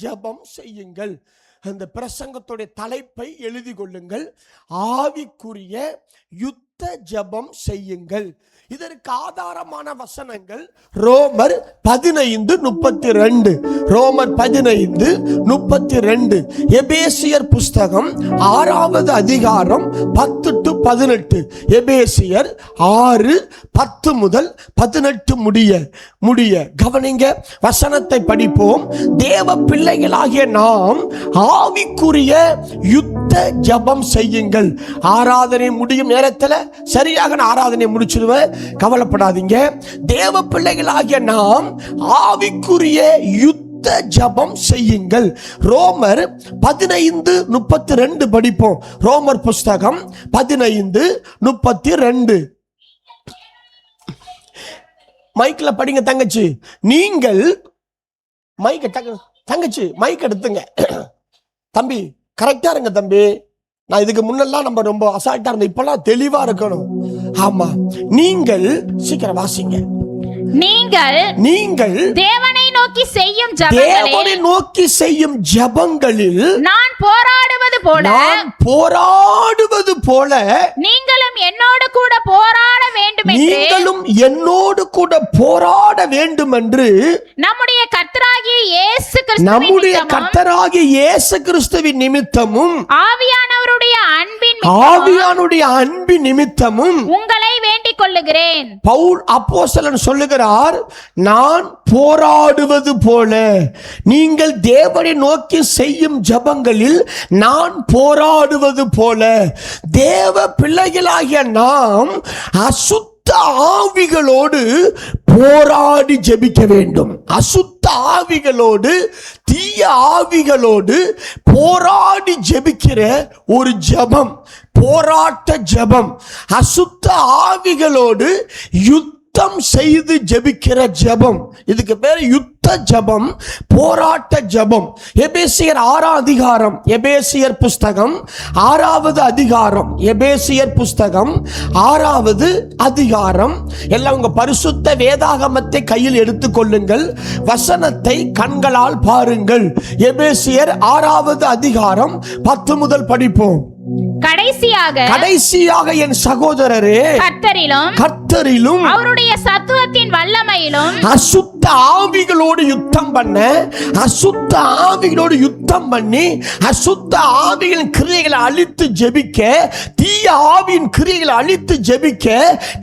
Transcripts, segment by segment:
ஜெபம் செய்யுங்கள். அந்த பிரசங்கத்துடைய தலைப்பை எழுதி கொள்ளுங்கள். ஆவிக்குரிய யுத்த ஜெபம் செய்யுங்கள். இதற்கு ஆதாரமான வசனங்கள் ரோமர் 15:32, ரோமர் 15:32, எபேசியர் புஸ்தகம் 6வது அதிகாரம் 10-18, எபேசியர் 6:10 முதல் 18 முடிய கவனிங்க. வசனத்தை படிப்போம். தேவ பிள்ளைகளாகிய நாம் ஆவிக்குரிய யுத்த ஜெபம் செய்யுங்கள். ஆராதனை முடியும் நேரத்தில் சரியாக ஆராதனை முடிச்சிடுவேன், கவலைப்படாதீங்க. தேவ பிள்ளைகளாகிய நாம் ஆவிக்குரிய யுத்த ஜெபம் செய்யுங்கள். ரோமர் 15:32 படிப்போம். ரோமர் புஸ்தகம் 15:32. மைக்ல படிங்க தங்கச்சி. நீங்கள் தங்கச்சி மைக் எடுத்துங்க. தம்பி கரெக்டா இருங்க தம்பி. நான் இதுக்கு முன்னெல்லாம் நம்ம ரொம்ப அசால்ட்டா இருந்தோம், இப்பெல்லாம் தெளிவா இருக்கணும். ஆமா, நீங்கள் சீக்கிரம் வாசிங்க. நீங்கள் தேவனை நோக்கி செய்யும் ஜெபங்களில் நான் போராடுவது போல நீங்களும் என்னோடு கூட போராட வேண்டும் என்று நம்முடைய கர்த்தராகிய இயேசு கிறிஸ்துவின் நிமித்தமும் ஆவியானவருடைய அன்பின் நிமித்தமும் உங்களை வேண்டிக் கொள்ளுகிறேன். பவுல் அப்போஸ்தலன் சொல்லுகிறார், நான் போராடுவது போல நீங்கள் தேவனை நோக்கி செய்யும் ஜெபங்களில் நான் போராடுவது போல. தேவ பிள்ளைகளாகிய நாம் அசுத்த ஆவிகளோடு போராடி ஜெபிக்க வேண்டும். அசுத்த ஆவிகளோடு, தீய ஆவிகளோடு போராடி ஜெபிக்கிற ஒரு ஜெபம் போராட்ட ஜெபம். அசுத்த ஆவிகளோடு யுத்தம் செய்து ஜெபிக்கிற ஜெபம், இதுக்கு பேர் யுத்த ஜெபம், போராட்ட ஜெபம். எபேசியர் 6ஆம் அதிகாரம், எபேசியர் புஸ்தகம் 6வது அதிகாரம், எபேசியர் புஸ்தகம் 6வது அதிகாரம். எல்லாம் உங்க பரிசுத்த வேதாகமத்தை கையில் எடுத்துக்கொள்ளுங்கள், வசனத்தை கண்களால் பாருங்கள். எபேசியர் 6வது அதிகாரம் 10 முதல் படிப்போம். கடைசியாக என் சகோதரரே, கர்த்தரிலும் அவருடைய சத்துவத்தின் வல்லமையிலும் அசுத்த ஆவிகளோடு யுத்தம் பண்ணி அசுத்த ஆவிகளின் கிரியைகளை அழித்து ஜெபிக்க, தீய ஆவியின் கிரியைகளை அழித்து ஜெபிக்க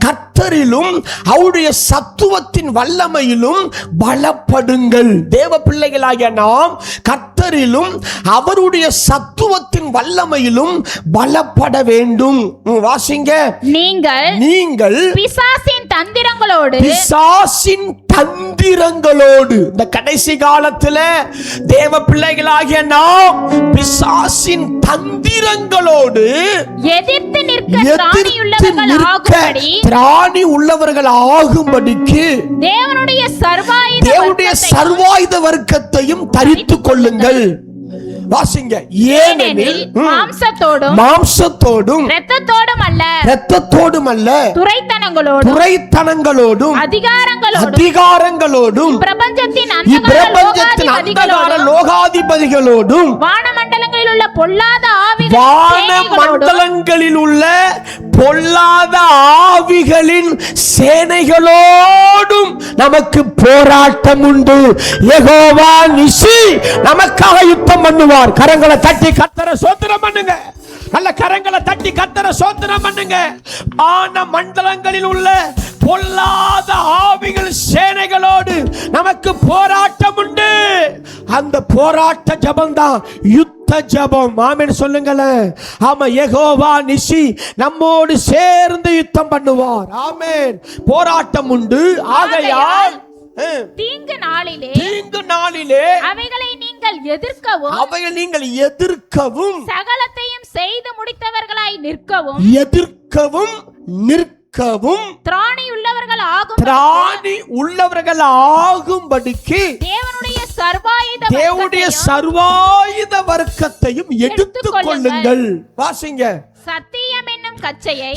கர்த்தரிலும் அவருடைய சத்துவத்தின் வல்லமையிலும் பலப்படுங்கள். தேவ பிள்ளைகளாகிய நாம் கர்த்தரிலும் அவருடைய சத்துவத்தின் வல்லமையிலும் பலப்பட வேண்டும். வாசிங்க. நீங்கள் பிசாசின் தந்திரங்களோடு இந்த கடைசி காலத்தில் தேவ பிள்ளைகளாகிய நாம் பிசாசின் தந்திரங்களோடு எதிர்த்து நிற்க திராணி உள்ளவர்கள் ஆகும்படிக்கு தேவனுடைய சர்வாயுத வர்க்கத்தையும் தரித்துக் கொள்ளுங்கள். வாசிங்க. ஏனெனில் மாம்சத்தோடும் இரத்தத்தோடும் அல்ல துரைத்தனங்களோடும் அதிகாரங்களோடும் பிரபஞ்சத்தின் அந்தகார லோகாதிபதிகளோடும் வானமண்டலங்களில் உள்ள பொல்லாத ஆவிகளின் சேனைகளோடும் நமக்கு போராட்டம் உண்டு. யெகோவா நிசி நமக்காக யுத்தம் பண்ணுவார். கரங்களை தட்டி கர்த்தரை ஸ்தோத்திரம் பண்ணுங்க. நல்ல கரங்களை தட்டி கர்த்தரை ஸ்தோத்திரம் பண்ணுங்க. வான மண்டலங்களில் உள்ள பொல்லாத ஆவிகள் சேனைகளோடு நமக்கு போராட்டம் உண்டு. அந்த போராட்ட ஜெபம் தான் யுத்த ஜெபம். ஆமென் சொல்லுங்களேன். ஆமா, யெகோவா நிசி நம்மோடு சேர்ந்து யுத்தம் பண்ணுவார். ஆமென். போராட்டம் உண்டு. ஆகையால் தீங்கு நாளிலே அவைகளை நீங்கள் எதிர்க்கவும் சகலத்தையும் செய்து முடித்தவர்களாய் நிற்கவும் திராணி உள்ளவர்கள் ஆகும்படிக்கு தேவனுடைய சர்வாயுத வர்க்கத்தையும் எடுத்துக் கொள்ளுங்கள். வாசிங்க. சத்தியம் என்னும் கச்சையை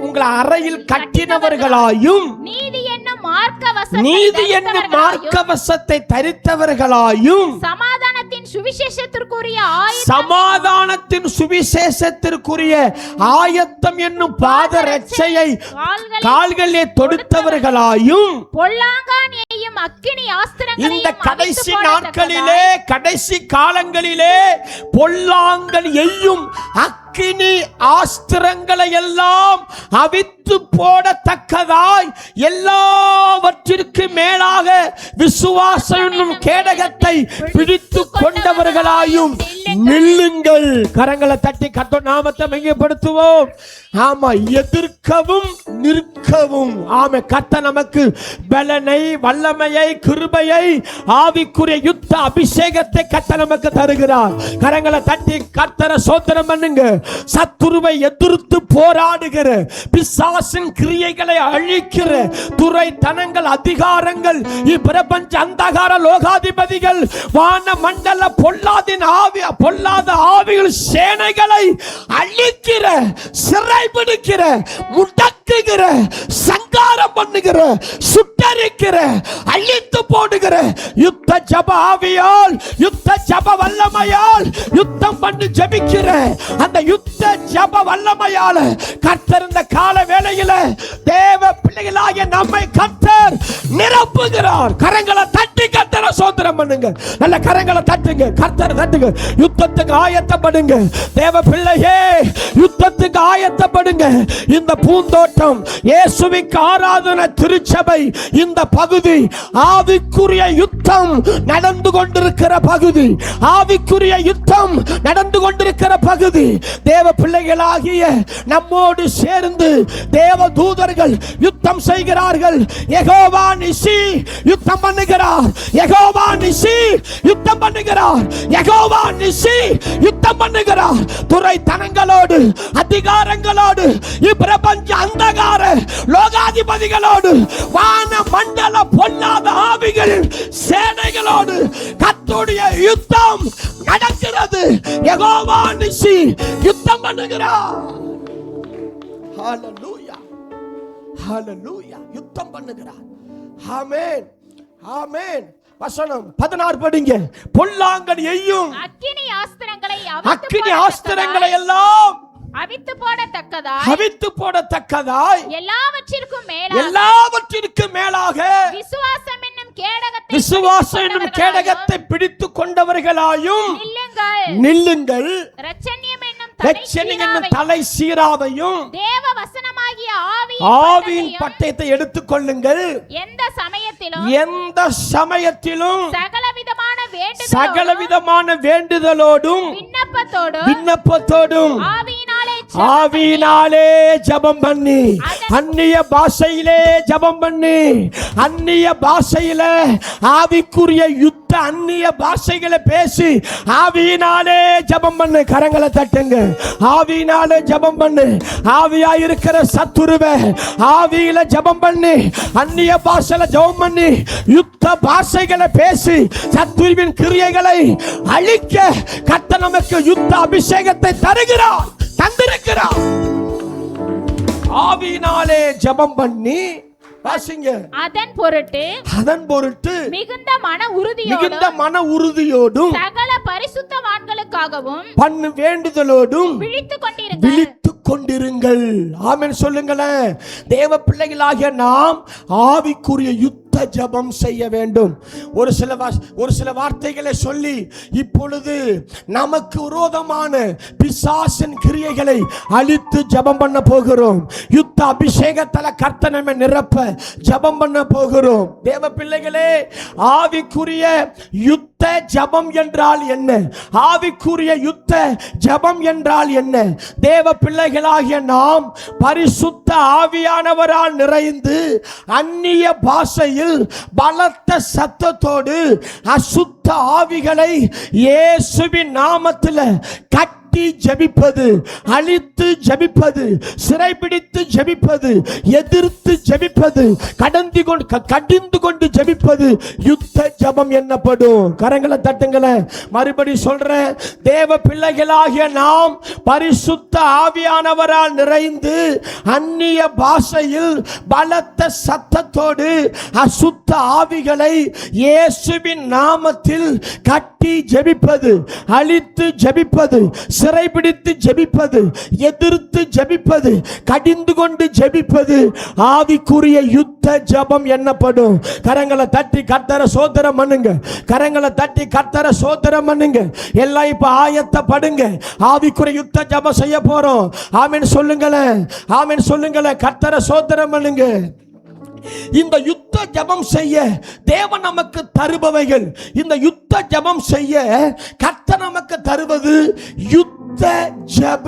உங்கள் அறையில் கட்டினவர்களாயும் நீதி என்னும் மார்க்கவசத்தை தரித்தவர்களாயும் சமாதானத்தின் சுவிசேஷத்திற்குரிய ஆயத்தம் என்னும் பாதரட்சையை கால்களிலே தொடுத்தவர்களாயும் பொல்லாங்கானியையும் அக்கினி ஆஸ்திரங்களையும் இந்த கடைசி நாட்களிலே கடைசி காலங்களிலே பொல்லாங்கன் எய்யும் அக்கினி ஆஸ்திரங்களை எல்லாம் அவித்து போடத்தக்கதாய் எல்லாவற்றிற்கு மேலாக விசுவாசம் என்னும் கேடகத்தை பிடித்து கொண்டவர்களாயும் நில்லுங்கள். கரங்களை தட்டி கர்த்தர் நாமத்தை மையப்படுத்துவோம். ஆமா, எதிர்க்கவும் நிற்கவும். ஆமா, கர்த்தர் நமக்கு பலனை, வல்லமையை, கிருபையை, ஆவிக்குரிய யுத்த அபிஷேகத்தை கர்த்தர் நமக்கு தருகிறார். கரங்களை தட்டி கர்த்தரை ஸ்தோத்திரம் பண்ணுங்க. சத்துருவை எதிர்த்து போராடுகிற, பிசாசின் கிரியைகளை அழிக்கிற துரைத்தனங்கள், அதிகாரங்கள், இப்பிரபஞ்ச அந்தகார லோகாதிபதிகள், வான மண்டல பொல்லாத ஆவிகள் சேனைகளை அழிக்கிற, சிறைபிடிக்கிற, முடக்குகிற, சங்காரம் பண்ணுகிற, சுட்டரிக்கிற, அழித்து போடுகிற யுத்த ஜப ஆவியால், யுத்த ஜப வல்லமையால் யுத்தம் பண்ணி ஜெபிக்கிற அந்த யுத்த ஜப வல்லமையால் கர்த்தர் இந்த கால வேளையில தேவ பிள்ளைகளாகிய நம்மை கர்த்தர் நிரப்புகிறார். கரங்களை தட்டி கர்த்தரை ஸ்தோத்திரம் பண்ணுங்க. நல்ல கரங்களை தட்டுங்க, கர்த்தரை தட்டுங்க. யுத்தத்துக்கு ஆயத்தப்படுங்க தேவ பிள்ளையே, யுத்தத்துக்கு ஆயத்தப்படுங்க. இந்த பூந்தோட்டம், இயேசுவுக்கு ஆராதனை திருச்சபை, இந்த பகுதி ஆவிக்குரிய யுத்தம் நடந்து கொண்டிருக்கிற பகுதி, ஆவிக்குரிய யுத்தம் நடந்து கொண்டிருக்கிற பகுதி. தேவ பிள்ளைகளாகிய நம்மோடு சேர்ந்து தேவ தூதர்கள் யுத்தம் செய்கிறார்கள். யெகோவா நிசி யுத்தம் பண்ணுகிறார். யெகோவா நிசி யுத்தம் பண்ணுகிறார். யெகோவா நிசி யுத்தம் பண்ணுகிறார். துரைத்தனங்களோடு, அதிகாரங்களோடு, இப்பிரபஞ்ச அந்தகார லோகாதிபதிகளோடு, வான மண்டல பொல்லாத ஆவிகள் சேனைகளோடு கர்த்தருடைய யுத்தம் நடக்கிறது. யெகோவா நிசி யுத்தம் பண்ணுகிறார். ஹalleluya, ஹalleluya, யுத்தம் பண்ணுகிறார். ஆமென், ஆமென். வசனம் 16 படிங்க. பொல்லாங்கன் எய்யும் அக்கினி ஆஸ்திரங்களை எல்லாம் அவித்து போடத்தக்கதாய் எல்லாவற்றிற்கும் மேலாக விசுவாசம் என்னும் கேடகத்தை பிடித்துக் கொண்டவர்களாயும் நில்லுங்கள். இரட்சணியம் என்னும் தலை சீராவையும் தேவ வசனமாகிய ஆவியின் பட்டயத்தை எடுத்துக் கொள்ளுங்கள். எந்த சமயத்திலும் சகலவிதமான வேண்டுதலோடும் விண்ணப்பத்தோடும் ஆவியினாலே ஜெபம் பண்ணி, அந்நிய பாஷையிலே ஜெபம் பண்ணி, அந்நிய பாஷையில ஆவிக்குரிய யுத்த அந்நிய பாஷைகளை பேசி ஆவியினாலே ஜெபம் பண்ணு. கரங்களை தட்டுங்க. ஆவியினாலே ஜெபம் பண்ணு. ஆவியா இருக்கிற சத்துருவே ஆவியில ஜெபம் பண்ணி, அந்நிய பாஷையில ஜெபம் பண்ணி, யுத்த பாஷைகளை பேசி சத்துருவின் கிரியைகளை அழிக்க கர்த்தர் நமக்கு யுத்த அபிஷேகத்தை தருகிறார், தந்திருக்கிறார். ஆவியினாலே ஜெபம் பண்ணி வாசிங்க. அதன் பொருட்டு மிகுந்த மன உறுதியோடும் சகல பரிசுத்தவான்களுக்காகவும் பண்ணு வேண்டுதலோடும் விழித்துக் கொண்டிருங்கள். ஆமென் சொல்லுங்களேன். தேவ பிள்ளைகளாகிய நாம் ஆவிக்குரிய யுத்த ஜெபம் செய்ய வேண்டும். ஒரு சில வார்த்தைகளை சொல்லி இப்பொழுது நமக்கு விரோதமான பிசாசின் கிரியைகளை அழித்து ஜெபம் பண்ண போகிறோம். யுத்த அபிஷேகத்தால கர்த்தர் நம்மை நிரப்ப ஜெபம் பண்ண போகிறோம். தேவ பிள்ளைகளே, ஆவிக்குரிய யுத்த ஜெபம் என்றால் என்ன? ஆவிக்குரிய யுத்த ஜெபம் என்றால் என்ன? தேவ பிள்ளைகளாகிய நாம் பரிசுத்த ஆவியானவரால் நிறைந்து அந்நிய பாஷையில் பலத்த சத்தத்தோடு அசுத்த ஆவிகளை இயேசுவின் நாமத்தில் கட்டி கட்டி ஜெபிப்பது, அழித்து ஜெபிப்பது, சிறைபிடித்து ஜெபிப்பது, எதிர்த்து ஜெபிப்பது, கடிந்து கொண்டு ஜெபிப்பது யுத்த ஜெபம் என்னப்படும். கரங்களை தட்டுங்களேன். மறுபடி சொல்றேன், தேவ பிள்ளைகளாகிய நாம் பரிசுத்த ஆவியானவரால் நிறைந்து அந்நிய பாஷையில் பலத்த சத்தத்தோடு அசுத்த ஆவிகளை இயேசுவின் நாமத்தில் கட்டி ஜெபிப்பது, அழித்து ஜெபிப்பது, சிறைபிடித்து ஜெபிப்பது, எதிர்த்து ஜெபிப்பது, கடிந்து கொண்டு ஜெபிப்பது ஆவிக்குரிய யுத்த ஜெபம் என்னப்படும். கரங்களை தட்டி கர்த்தரை ஸ்தோத்திரம் பண்ணுங்க. கரங்களை தட்டி கர்த்தரை ஸ்தோத்திரம் பண்ணுங்க. எல்லாம் இப்ப ஆயத்தப்படுங்க. ஆவிக்குரிய யுத்த ஜெபம் செய்ய போறோம். ஆமென் சொல்லுங்களேன். ஆமென் சொல்லுங்களேன். கர்த்தரை ஸ்தோத்திரம் பண்ணுங்க. இந்த யுத்த ஜெபம் செய்ய தேவன் நமக்கு தருபவைகள், இந்த யுத்த ஜெபம் செய்ய கர்த்தர் நமக்கு தருவது யுத்த ஜெப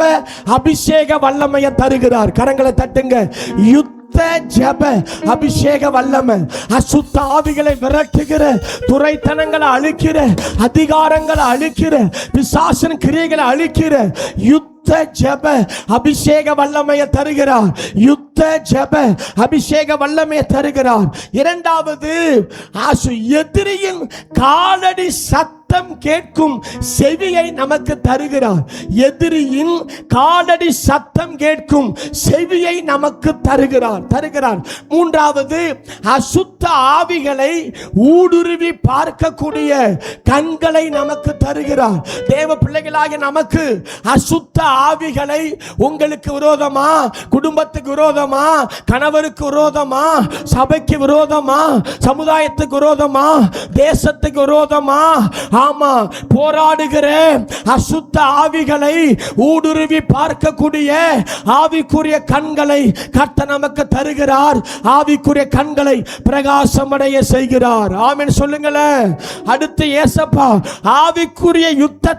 அபிஷேக வல்லமையை தருகிறார். கரங்களை தட்டுங்க. யுத்த ஜெப அபிஷேக வல்லமை அசுத்த ஆவிகளை விரட்டுகிற, துரைத்தனங்களை அழிக்கிற, அதிகாரங்களை அழிக்கிற, பிசாசின் கிரியைகளை அழிக்கிற யுத்த ஜெப அபிஷேக வல்லமையை தருகிறார். யுத்த ஜெப அபிஷேக வல்லமையை தருகிறார். இரண்டாவது, எதிரியின் காலடி சத்தம் கேட்கும் செவியை நமக்கு தருகிறார். எதிரியின் காலடி சத்தம் கேட்கும் செவியை நமக்கு தருகிறார். மூன்றாவது, அசுத்த ஆவிகளை ஊடுருவி பார்க்கக்கூடிய கண்களை நமக்கு தருகிறார். தேவ பிள்ளைகளாகிய நமக்கு அசுத்த ஆவிகளை, உங்களுக்கு விரோதமா, குடும்பத்துக்கு விரோதமா, கணவருக்கு விரோதமா, சபைக்கு விரோதமா, சமுதாயத்துக்கு விரோதமா, தேசத்துக்கு விரோதமா, ஆமா, போராடுகிற அசுத்த ஆவிகளை ஊடுருவி பார்க்கக்கூடிய ஆவிக்குரிய கண்களை கர்த்தர் நமக்கு தருகிறார். ஆவிக்குரிய கண்களை பிரகாசமடைய செய்கிறார். ஆமென் சொல்லுங்களேன். அடுத்து ஏசப்பா ஆவிக்குரிய யுத்த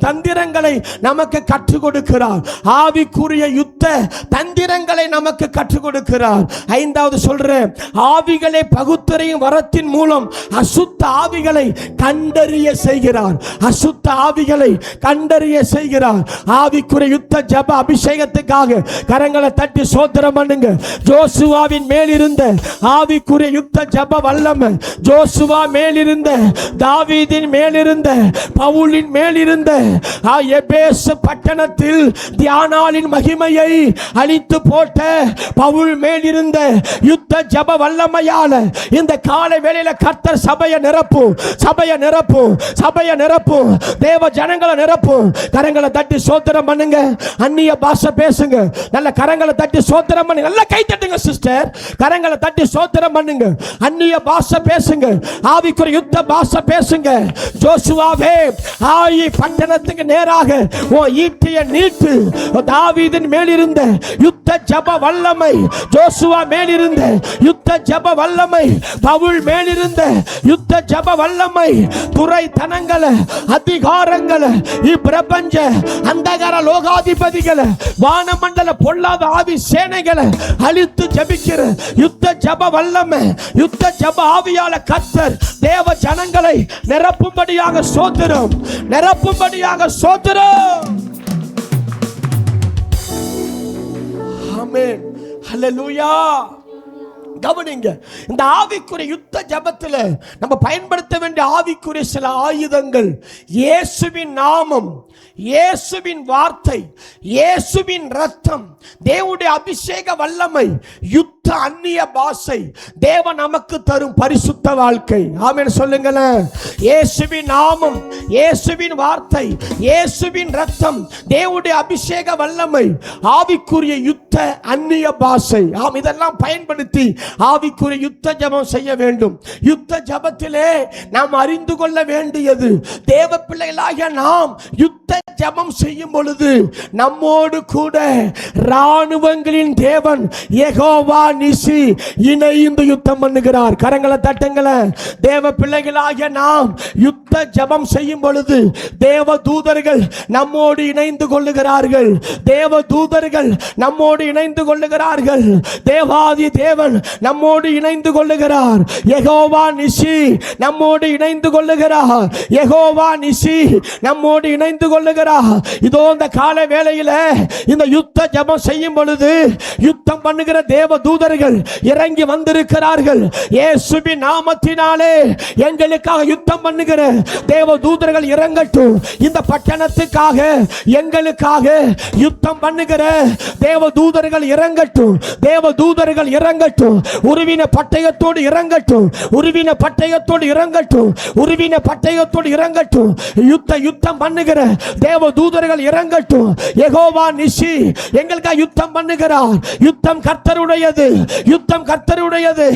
தந்திரங்களை நமக்கு கற்றுக் கொடுக்கிறார். ஆவிக்குரிய யுத்த தந்திரங்களை நமக்கு கற்றுக் கொடுக்கிறார். ஐந்தாவது சொல்றேன், ஆவிகளை பகுத்தறியும் வரத்தின் மூலம் அசுத்த ஆவிகளை கண்டறிய செய்கிறார். அசுத்த ஆவிகளை கண்டறிய செய்கிறார். ஆவிக்குரிய யுத்த ஜெப அபிஷேகத்துக்காக கரங்களை தட்டி ஸ்தோத்திரம் பண்ணுங்க. ஜோசுவாவின் மேல் இருந்த ஆவிக்குரிய யுத்த ஜெப வல்லமை, ஜோசுவா மேலிருந்த, தாவீதின் மேலிருந்த, பவுலின் மேலிருந்த, எபேசு பட்டணத்தில் தியானாளின் மகிமையை அழித்து போட்ட பவுல் மேலிருந்த யுத்த ஜெப வல்லமையால இந்த காலை வேளையில கர்த்தர் சபையை நிரப்பும், சபையை நிரப்பும், சபையை நிரப்பும், தேவ ஜனங்களை நிரப்பும். கரங்களை தட்டி ஸ்தோத்திரம் பண்ணுங்க. அந்நிய பாஷை பேசுங்க. நல்ல கரங்களை தட்டி ஸ்தோத்திரம் பண்ணுங்க. நல்ல கை தட்டுங்க சிஸ்டர். கரங்களை தட்டி ஸ்தோத்திரம் பண்ணுங்க. அந்நிய பாஷை பேசுங்க. ஆவிக்குரிய யுத்த பாஷை பேசுங்க. ஜோசுவாவே, ஆயி பட்டணத்துக்கு நேராக ஓ ஈட்டியை நீட்டு. தாவீதின் மேலிருந்த யுத்த ஜெப வல்லமை, ஜோசுவா மேலிருந்த யுத்த ஜெப வல்லமை, பவுல் மேலிருந்த யுத்த ஜெப வல்லமை, துரைத்தனங்களை, அதிகாரங்களை, இப்பிரபஞ்ச அந்தகார லோகாதிபதிகளை, வானமண்டல பொல்லாத ஆவி சேனைகளை அழித்து ஜெபிக்கிற யுத்த ஜெப வல்லமை, யுத்த ஜெப ஆவியால கர்த்தர் தேவ ஜனங்களை நிரப்பும்படியாக ஸ்தோத்திரம், நிரப்பும்படியாக ஸ்தோத்திரம். ஆமென். ஹல்லேலூயா. கவனிங்க, இந்த ஆவிக்குரிய யுத்த ஜெபத்தில் நம்ம பயன்படுத்த வேண்டிய ஆவிக்குரிய சில ஆயுதங்கள்: இயேசுவின் நாமம், இயேசுவின் வார்த்தை, இயேசுவின் ரத்தம், தேவனுடைய அபிஷேக வல்லமை, யுத்த அந்நிய பாஷை, தேவன் நமக்கு தரும் பரிசுத்த வாழ்க்கை. ஆமென் சொல்லுங்களேன். இயேசுவின் நாமம், இயேசுவின் வார்த்தை, இயேசுவின் ரத்தம், தேவனுடைய அபிஷேக வல்லமை, ஆவிக்குரிய யுத்த அந்நிய பாஷை. ஆம், இதெல்லாம் பயன்படுத்தி ஆவிக்குரிய யுத்த ஜெபம் செய்ய வேண்டும். யுத்த ஜெபத்திலே நாம் அறிந்து கொள்ள வேண்டியது, தேவ பிள்ளைகளாகிய நாம் யுத்த ஜெபம் செய்யும் பொழுது நம்மோடு கூட ராணுவங்களின் தேவன் யெகோவா நிசி இணைந்து யுத்தம் பண்ணுகிறார். கரங்களை தட்டுங்களேன். தேவ பிள்ளைகளாகிய நாம் யுத்த ஜெபம் செய்யும் பொழுது தேவ தூதர்கள் நம்மோடு இணைந்து கொள்ளுகிறார்கள். தேவ தூதர்கள் நம்மோடு இணைந்து கொள்ளுகிறார்கள். தேவாதி தேவன் நம்மோடு இணைந்து கொள்ளுகிறார். யெகோவா நிசி நம்மோடு இணைந்து கொள்ளுகிறார். யெகோவா நிசி நம்மோடு இணைந்து கொள்ளுகிறார். இதோ இந்த கால வேளையில இந்த யுத்த ஜெபம் செய்யும் பொழுது யுத்தம் பண்ணுகிற தேவ தூதர்கள் இறங்கி வந்திருக்கிறார்கள். இயேசுவின் நாமத்தினாலே எங்களுக்காக யுத்தம் பண்ணுகிற தேவ தூதர்கள் இறங்கட்டும். இந்த பட்டணத்துக்காக எங்களுக்காக யுத்தம் பண்ணுகிற தேவ தூதர்கள் இறங்கட்டும். தேவ தூதர்கள் இறங்கட்டும். உருவின பட்டயத்தோடு இறங்கட்டும். உருவின பட்டயத்தோடு இறங்கட்டும். உருவின பட்டயத்தோடு இறங்கட்டும். யுத்தம் பண்ணுகிற தேவ தூதர்கள் இறங்கட்டும். யெகோவா நிசி எங்களுக்காக யுத்தம் பண்ணுகிறார். யுத்தம் கர்த்தருடையது. யுத்தம் கர்த்தருடையது.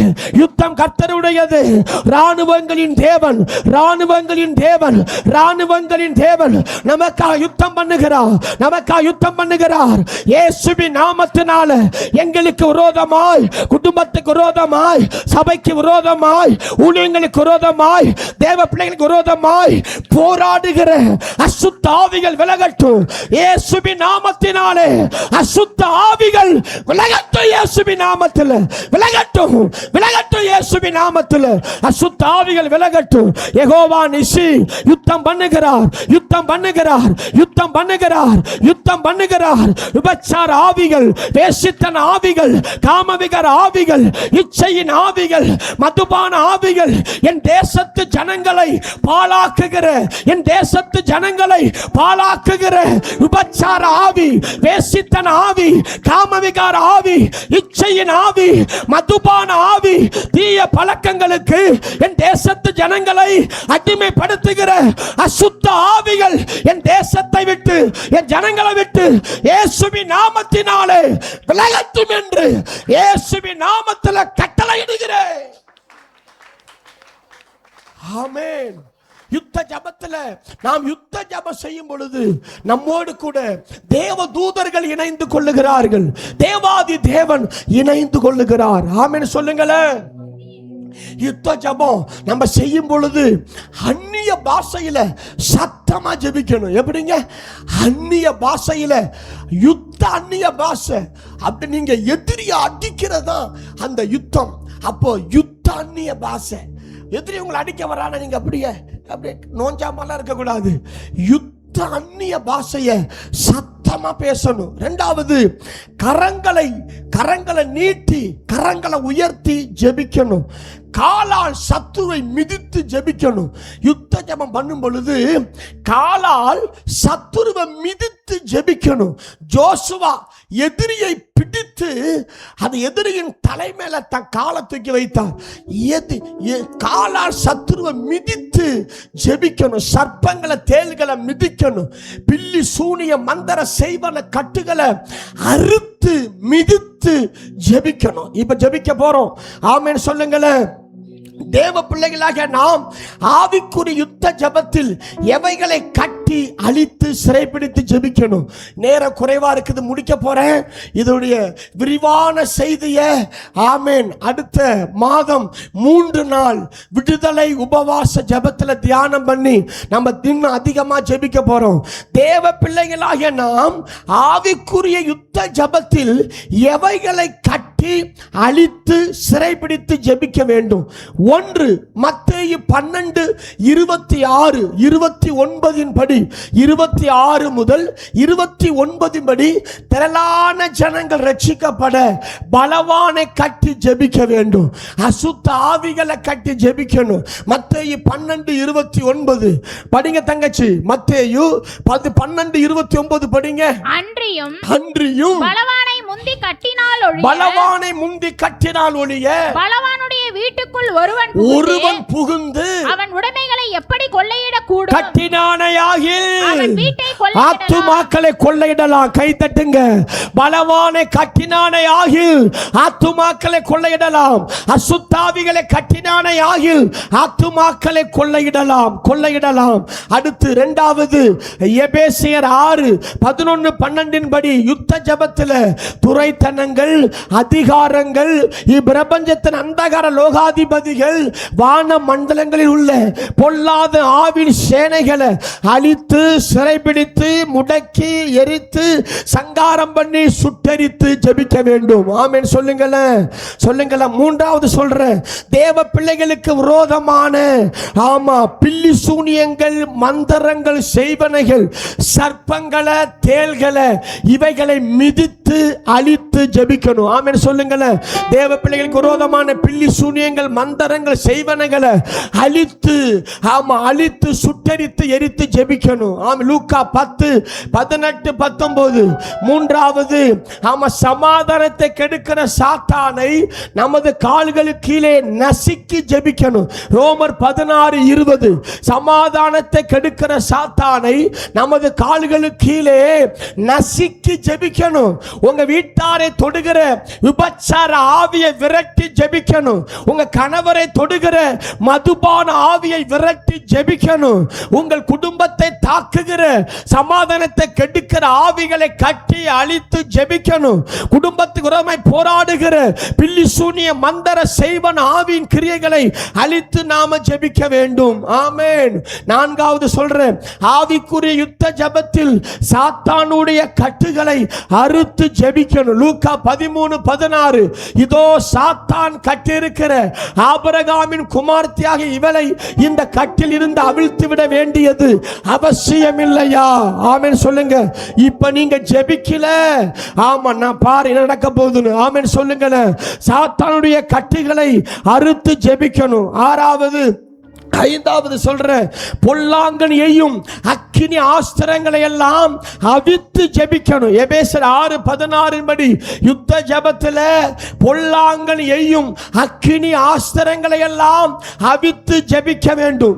யுத்தம் கர்த்தருடையது. ராணுவங்களின் தேவன், ராணுவங்களின் தேவன், ராணுவங்களின் தேவன் நமக்காக யுத்தம் பண்ணுகிறார். நமக்காக யுத்தம் பண்ணுகிறார். இயேசுவின் நாமத்தினால எங்களுக்கு விரோதமாய், குடும்பத்துக்கு விரோதமாய், சபைக்கு விரோதமாய், ஊழியர்களுக்கு விரோதமாய், தேவ பிள்ளைகளுக்கு விரோதமாய் போராடுகிற அசுத்த ஆவிகள் விலகட்டும். இயேசுவின் நாமத்தினாலே அசுத்த ஆவிகள் விலகட்டும். இயேசுவின் நாமத்தில் விலகட்டும். விலகட்டும். இயேசுவின் நாமத்தில் அசுத்த ஆவிகள் விலகட்டும். யெகோவா நிசி யுத்தம் பண்ணுகிறார். யுத்தம் பண்ணுகிறார். யுத்தம் பண்ணுகிறார். யுத்தம் பண்ணுகிறார். விபச்சார ஆவிகள், வேசித்தன ஆவிகள், காமவிகர ஆவிகள், இச்சையின் ஆவிகள், மதுபான ஆவிகள் என் தேசத்து ஜனங்களை பாழாக்குகிற, என் தேசத்து ஜனங்களை பாழாக்குகிற விபச்சார ஆவி, வேசித்தன ஆவி, காமவிகார ஆவி, இச்சையின் ஆவி, மதுபான ஆவி, தீய பழக்கங்களுக்கு என் தேசத்து ஜனங்களை அடிமைப்படுத்துகிற அசுத்த ஆவிகள் என் தேசத்தை விட்டு, என் ஜனங்களை விட்டு இயேசுவின் நாமத்தினாலே விலகட்டும் என்று இயேசுவின் நாமத்தில் கட்டளையிடுகிறேன். ஆமென். யுத்த ஜபத்துல நாம் யுத்த ஜபம் செய்யும் பொழுது நம்மோடு கூட தேவ தூதர்கள் இணைந்து கொள்ளுகிறார்கள். தேவாதி தேவன் இணைந்து கொள்ளுகிறார். ஆமென் சொல்லுங்களேன். யுத்த ஜபம் நம்ம செய்யும் பொழுது அந்நிய பாஷையில சத்தமா ஜெபிக்கணும். எப்படிங்க? அந்நிய பாஷையில, யுத்த அந்நிய பாஷை. அப்படி நீங்க எதிரியை அடிக்கிறதா அந்த யுத்தம். அப்போ யுத்த அந்நிய பாஷை. எதிரி உங்களை அடிக்க வரான, நீங்க அப்படியே நோஞ்சாமலாம் இருக்கக்கூடாது. யுத்த அந்நிய பாஷைய சத்தமா பேசணும். இரண்டாவது, கரங்களை நீட்டி, கரங்களை உயர்த்தி ஜெபிக்கணும். காலால் சத்துருவை மிதித்து ஜெபிக்கணும். யுத்த ஜெபம் பண்ணும் பொழுது காலால் சத்துருவை மிதித்து ஜெபிக்கணும். ஜோசுவா எதிரியை பிடித்து அந்த எதிரியின் தலைமையில தன் காலை தூக்கி வைத்தார். காலால் சத்துருவை மிதித்து ஜெபிக்கணும். சர்ப்பங்களை, தேள்களை மிதிக்கணும். பில்லி சூனிய மந்திர செய்வன கட்டுகளை அறுத்து மிதித்து ஜெபிக்கணும். இப்ப ஜெபிக்க போறோம். ஆமென் சொல்லுங்களேன். தேவ பிள்ளைகளாக நாம் ஆவிக்குரிய யுத்த ஜபத்தில் எவைகளை கட்டி அழித்து சிறைப்பிடித்து ஜெபிக்கணும். நேரம் குறைவா இருக்குது, முடிக்க போறேன். இதோடைய விரிவான செய்தியை ஆமென் அடுத்த மாதம் 3 நாள் விடுதலை உபவாச ஜபத்துல தியானம் பண்ணி நம்ம இன்னும் அதிகமா ஜெபிக்க போறோம். தேவ பிள்ளைகளாக நாம் ஆவிக்குரிய யுத்த ஜபத்தில் எவைகளை கட்டி அழித்து சிறைப்பிடித்து ஜெபிக்க வேண்டும். 1 மத்தேயு 12:26 29 படி, 26 முதல் 29 படி திரளான ஜனங்கள் ரட்சிக்கப்பட பலவானை கட்டி ஜெபிக்க வேண்டும். அசுத்த ஆவிகளை கட்டி ஜெபிக்கணும். மத்தேயு 12:29 படிங்க தங்கச்சி. மத்தேயு 12:29 படிங்க. அன்றியும் பலவானை முந்தி கட்டினால் ஒழிய, பலவானை முந்தி கட்டினால் ஒழிய, பலவானுடைய வீட்டுக்குள் ஒருவன் புகுந்து அவன் உடைமைகளை எப்படி கொள்ளையிடக்கூடும்? கட்டினானையாகில் அவன் வீட்டை ஆத்துமாக்களை கொள்ளையிடலாம். கை தட்டுங்க. பலவானை கட்டினானையாகில் ஆத்துமாக்களை கொள்ளையிடலாம். அசுத்தாவிகளை கட்டினானையாகில் ஆத்துமாக்களை கொள்ளையிடலாம். அடுத்து இரண்டாவது எபேசியர் 6:11-12 படி யுத்த ஜபத்தில் துரைத்தனங்கள், அதிகாரங்கள், இப்பிரபஞ்சத்தின் அந்தகார லோகாதிபதிகள், வான மண்டலங்களில் உள்ள பொல்லாத ஆவின் சேனைகளை அழித்து சிறைபிடித்து முடக்கி எரித்து சங்காரம் பண்ணி சுட்டெரித்து ஜெபிக்க வேண்டும். ஆமென் சொல்லுங்களேன், சொல்லுங்களேன். மூன்றாவது சொல்றேன், தேவ பிள்ளைகளுக்கு விரோதமான பில்லி சூனியங்கள், மந்திரங்கள், செய்வனைகள், சர்ப்பங்களை, தேள்களை, இவைகளை மிதித்து அழித்து ஜெபிக்கணும். ஆமென் சொல்லுங்களேன். தேவ பிள்ளைகளுக்கு விரோதமான பில்லி சூனியங்கள், மந்திரங்கள், செய்வனைகளை அழித்து அழித்து சுட்டெரித்து எரித்து ஜெபிக்கணும். லூக்கா 10:18-19. மூன்றாவது, சமாதானத்தை கெடுக்கிற சாத்தானை நமது கால்களுக்கு கீழே நசுக்கி ஜெபிக்கணும். ரோமர் 16:20. சமாதானத்தை கெடுக்கிற சாத்தானை நமது கால்களுக்கு கீழே நசுக்கி ஜெபிக்கணும். உங்க வீட்டாரை தொடுகிற விபச்சார ஆவியை விரட்டி ஜெபிக்கணும். உங்க கணவரை தொடுகிற மதுபான ஆவியை விரட்டி ஜெபிக்கணும். உங்கள் குடும்பத்தை தாக்குகிற சமாதானத்தை கெடுக்கிற ஆவிகளை கட்டி அழித்து ஜெபிக்கணும். குடும்பத்துக்கு விரோதமாய் போராடுகிற பில்லி சூனிய மந்திர செய்வன ஆவியின் கிரியைகளை அழித்து நாம ஜெபிக்க வேண்டும். ஆமென். நான்காவது சொல்றேன், ஆவிக்குரிய யுத்த ஜெபத்தில் சாத்தானுடைய கட்டுகளை அறுத்து ஜெபிக்கணும். லூக்கா 13:16. இதோ சாத்தான் கட்டியிருக்கிற ஆபிரகாமின் குமார்த்தியாக இவளை இந்த கட்டில் இருந்து அவிழ்த்து விட வேண்டியது அவசியம் இல்லையா? ஆமென் சொல்லுங்க. இப்ப நீங்க ஜெபிக்கல, ஆமா நான் பாரு என்ன நடக்க போகுதுன்னு. ஆமென் சொல்லுங்க. சாத்தானுடைய கட்டுகளை அறுத்து ஜெபிக்கணும். ஐந்தாவது சொல்ற, பொல்லாங்கனியையும் அக்கினி ஆஸ்திரங்களை எல்லாம் அவித்து ஜெபிக்கணும். எபேசர் 6:16 படி யுத்த ஜெபத்தில் பொல்லாங்கனியையும் அக்கினி ஆஸ்திரங்களை எல்லாம் அவித்து ஜெபிக்க வேண்டும்.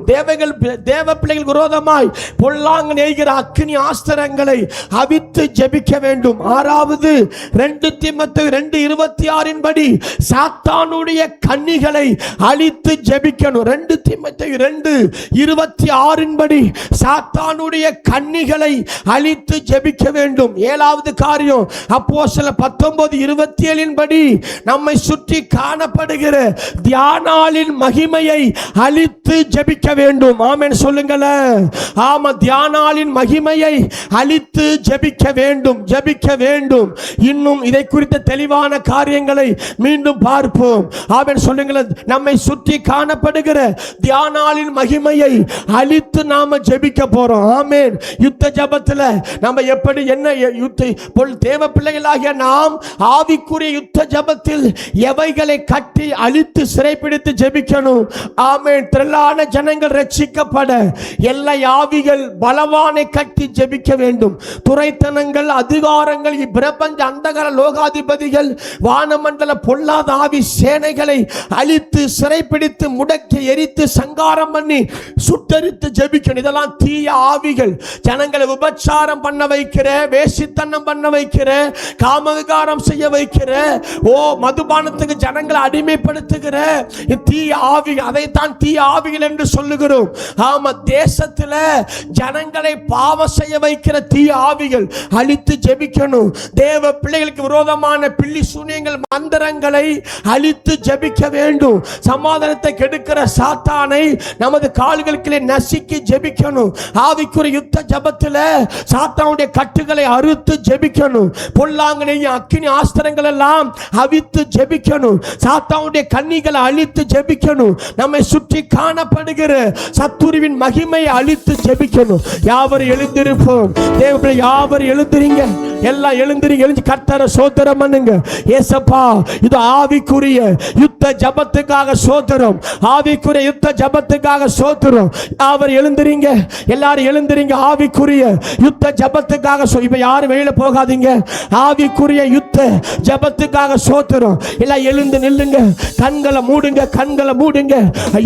தேவ பிள்ளைகள் விரோதமாய் பொல்லாங்கனி எய்கிற அக்கினி ஆஸ்திரங்களை அவித்து ஜெபிக்க வேண்டும். 6வது, 2 தீமோத்தேயு 2:26 படி சாத்தானுடைய கண்ணிகளை அழித்து ஜெபிக்கணும். 2 தீமோத்தேயு 2:26 படி சாத்தானுடைய கண்ணிகளை அழித்து ஜெபிக்க வேண்டும். 7வது காரியம், அப்போஸ்தலர் 19:27 படி நம்மை சுற்றி காணப்படுகிற தியானாளின் மகிமையை அழித்து ஜெபிக்க வேண்டும். ஆமென் சொல்லுங்களேன். ஆமா, தியானாளின் மகிமையை அழித்து ஜெபிக்க வேண்டும், ஜெபிக்க வேண்டும். இன்னும் இதை குறித்த தெளிவான காரியங்களை மீண்டும் பார்ப்போம். ஆமென் சொல்லுங்களேன். நம்மை சுற்றி காணப்படுகிற தியானாளின் மகிமையை அழித்து நாம ஜெபிக்க போறோம். ஆமென். யுத்த ஜெபத்தில் நம்ம எப்படி என்ன தேவ பிள்ளைகளாகிய நாம் ஆவிக்குரிய யுத்த ஜெபத்தில் எவைகளை கட்டி அழித்து சிறைப்பிடித்து ஜெபிக்கணும். ஆமென். திரளான ஜனங்கள் ரட்சிக்கப்பட எல்லை ஆவிகள் பலவானை கட்டி ஜெபிக்க வேண்டும். துரைத்தனங்கள், அதிகாரங்கள், இப்பிரபஞ்ச அந்தகார லோகாதிபதிகள், வானமண்டல பொல்லாத ஆவி சேனைகளை அழித்து சிறைப்பிடித்து முடக்கி எரித்து சங்காரம் பண்ணி சுட்டரித்து ஜெபிக்கணும். இதெல்லாம் தீய ஆவிகள். ஜனங்களை விபச்சாரம் பண்ண வைக்கிற, வேசித்தனம் பண்ண வைக்கிற, காமவிகாரம் செய்ய வைக்கிற, மதுபானத்துக்கு ஜனங்களை அடிமைப்படுத்துகிற தீய ஆவிகள், அதைத்தான் தீய ஆவிகள் என்று சொல்லுகிறோம். ஆமா, தேசத்தில் ஜனங்களை பாவம் செய்ய வைக்கிற தீய ஆவிகள் அழித்து ஜெபிக்கணும். தேவ பிள்ளைகளுக்கு விரோதமான பில்லி சூனியங்கள், மந்திரங்களை அழித்து ஜெபிக்க வேண்டும். சமாதானத்தை கெடுக்கிற சாத்தானை நமது கால்களுக்கு நசுக்கி ஜெபிக்கணும். ஆவிக்குரிய யுத்த ஜெபத்தில் சாத்தானுடைய கட்டுகளை அறுத்து ஜெபிக்கணும். பொல்லாங்கனையும் அக்கினி ஆஸ்திரங்கள் எல்லாம் அவித்து ஜெபிக்கணும். சாத்தானுடைய கண்ணிகளை அழித்து ஜெபிக்கணும். நம்மை சுற்றி காணப்படுகிற சத்துருவின் மகிமையை அழித்து ஜெபிக்கணும். யாவரும் எழுந்திருப்போம். தேவனை யாவரும் எழுந்திருங்க, எல்லாம் எழுந்திருங்க. எழுந்து கர்த்தரை சோதரம் பண்ணுங்க. ஏசப்பா, இது ஆவிக்குரிய யுத்த ஜெபத்துக்காக சோதரம், ஆவிக்குரிய யுத்த ஜெபத்துக்காக சோதரம். யாவரும் எழுந்திருங்க, எல்லாரும் எழுந்திருங்க. ஆவிக்குரிய யுத்த ஜெபத்துக்காக இப்ப யாரும் வெளியில போகாதீங்க. ஆவிக்குரிய யுத்த ஜெபத்துக்காக சோதரம். எல்லாம் எழுந்து நில்லுங்க, கண்களை மூடுங்க, கண்களை மூடுங்க.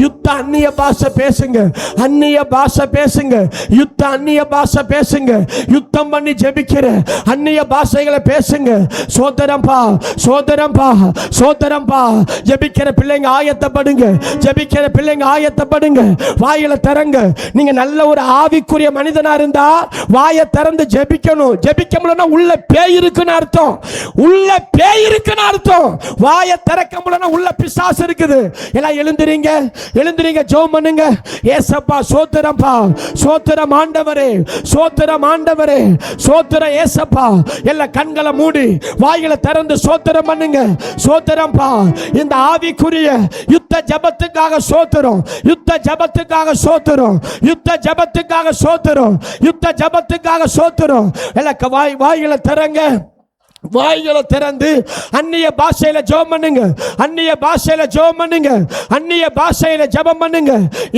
யுத்த அந்நிய பாஷை பேசுங்க, அந்நிய பாஷை பேசுங்க, யுத்த அந்நிய பாஷை பேசுங்க. யுத்தம் பண்ணி ஜெபிக்கிற அந்நிய அந்நிய பாஷைகளை பேசுங்க. சோதரம்பா சோதரம்பா சோதரம்பா. ஜெபிக்கிற பிள்ளைங்க ஆயத்தப்படுங்க, ஜெபிக்கிற பிள்ளைங்க ஆயத்தப்படுங்க. வாயில திறங்க. நீங்க நல்ல ஒரு ஆவிக்குரிய மனிதனா இருந்தா வாயை திறந்து ஜெபிக்கணும். ஜெபிக்க முடியலன்னா உள்ள பேய் இருக்குன்னு அர்த்தம், உள்ள பேய் இருக்குன்னு அர்த்தம். வாயை திறக்க முடியலன்னா உள்ள பிசாசு இருக்குது. எல்லாம் எழுந்திரீங்க, எழுந்திரீங்க, ஜெபம் பண்ணுங்க. ஏசப்பா சோத்திரம்பா, சோத்திரம் ஆண்டவரே, சோத்திரம் ஆண்டவரே, சோத்திரம் ஏசப்பா. எல்லா கண்களை மூடி வாயில திறந்து சோத்திரம் பண்ணுங்க. சோத்திரம்பா. இந்த ஆவிக்குரிய யுத்த ஜெபத்துக்காக சோத்திரம், யுத்த ஜெபத்துக்காக சோத்திரம், யுத்த ஜெபத்துக்காக சோத்திரம், யுத்த ஜெபத்துக்காக சோத்திரம். எல்லா வாயில திறங்க, வாய்களை திறந்து அந்நிய பாஷையில ஜெபம் பண்ணுங்க, அந்நிய பாஷையில ஜெபம் பண்ணுங்க, அந்நிய பாஷையில ஜெபம் பண்ணுங்க.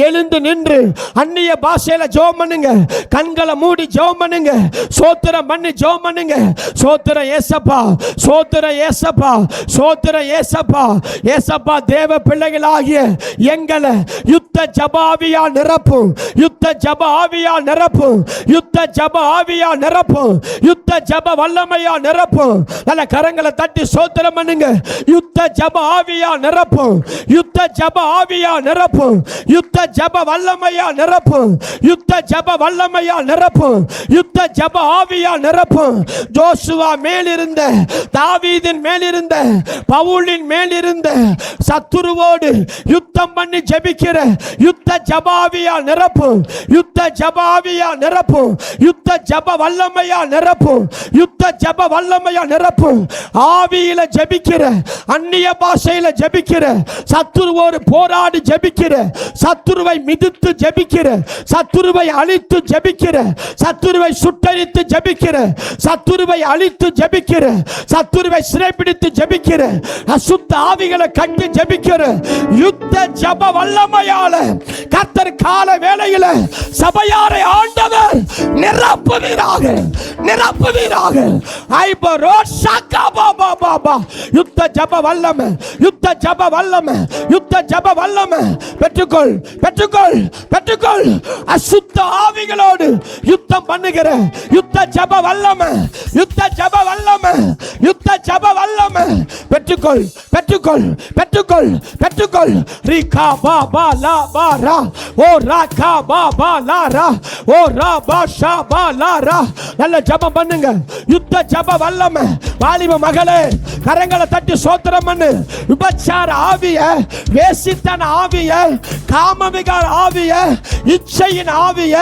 எழுந்து நின்று அந்நிய பாஷையில ஜெபம் பண்ணுங்க. கண்களை மூடி ஜெபம் பண்ணுங்க. சோத்திரம் பண்ணி ஜெபம் பண்ணுங்க. சோத்திரம் ஏசப்பா, சோத்திரம் ஏசப்பா, சோத்திரம் ஏசப்பா. ஏசப்பா தேவ பிள்ளைகளாகிய எங்களை யுத்த ஜபாவியா நிரப்பும், யுத்த ஜபாவியா நிரப்பும், யுத்த ஜபாவியா நிரப்பும், யுத்த ஜப வல்லமையா நிரப்பும். நல்ல கரங்களை தட்டி சோத்திரம் பண்ணுங்க. யுத்த ஜப ஆவியா நிரப்பும், யுத்த ஜப ஆவியா நிரப்பும், யுத்த ஜப வல்லமையா நிரப்பும், யுத்த ஜப வல்லமையா நிரப்பும், யுத்த ஜப ஆவியா நிரப்பும். ஜோசுவா மேலிருந்த, தாவீதின் மேலிருந்த, பவுலின் மேலிருந்த சத்துருவோடு யுத்தம் பண்ணி ஜெபிக்கிற யுத்த ஜபாவியா நிரப்பும், யுத்த ஜபாவியா நிரப்பும், யுத்த ஜப வல்லமையா நிரப்பும், யுத்த ஜப வல்லமையா நிரப்பும். ஆவியில ஜெபிக்கிற, அந்நிய பாஷையில ஜெபிக்கிற, சத்துருவோடு போராடி ஜெபிக்கிற, சத்துருவை மிதித்து ஜெபிக்கிற, சத்துருவை அழித்து ஜெபிக்கிற, சத்துருவை சுட்டரித்து ஜெபிக்கிற, சத்துருவை அழித்து ஜெபிக்கிற, சத்துருவை சிறைப்பிடித்து ஜெபிக்கிற, அசுத்த ஆவிகளை கட்டி ஜெபிக்கிற யுத்த ஜப வல்லமையால கர்த்தர் கால வேளையில சபையாரை ஆண்டவர் நிரப்புவீராக, நிரப்புவீராக. யுத்த ஜப வல்லமை, யுத்த ஜப வல்லமை, யுத்த ஜப வல்லமை பெற்றுக்கொள், பெற்றுக்கொள், பெற்றுக்கொள். அசுத்த ஆவிகளோடு யுத்தம் பண்ணுகிற யுத்த ஜப வல்லமை, யுத்த ஜப வல்லமை, யுத்த ஜப வல்லமை பெற்றுக்கொள், பெற்றுக்கொள், பெற்றுக்கொள், பெற்றுக்கொள். ரிகா பா பா லா பா ரா, ஓ ராகா பா பா லா ரா, ஓ ரா பா ஷா பா லா ரா. நல்ல ஜபம் பண்ணுங்க. யுத்த ஜப வல்லமை. வாலிப மகளே கரங்களை தட்டி சோத்திரம் பண்ணு. விபச்சார ஆவிய, வேசித்தன ஆவிய, காமவிகார ஆவிய, இச்சையின் ஆவிய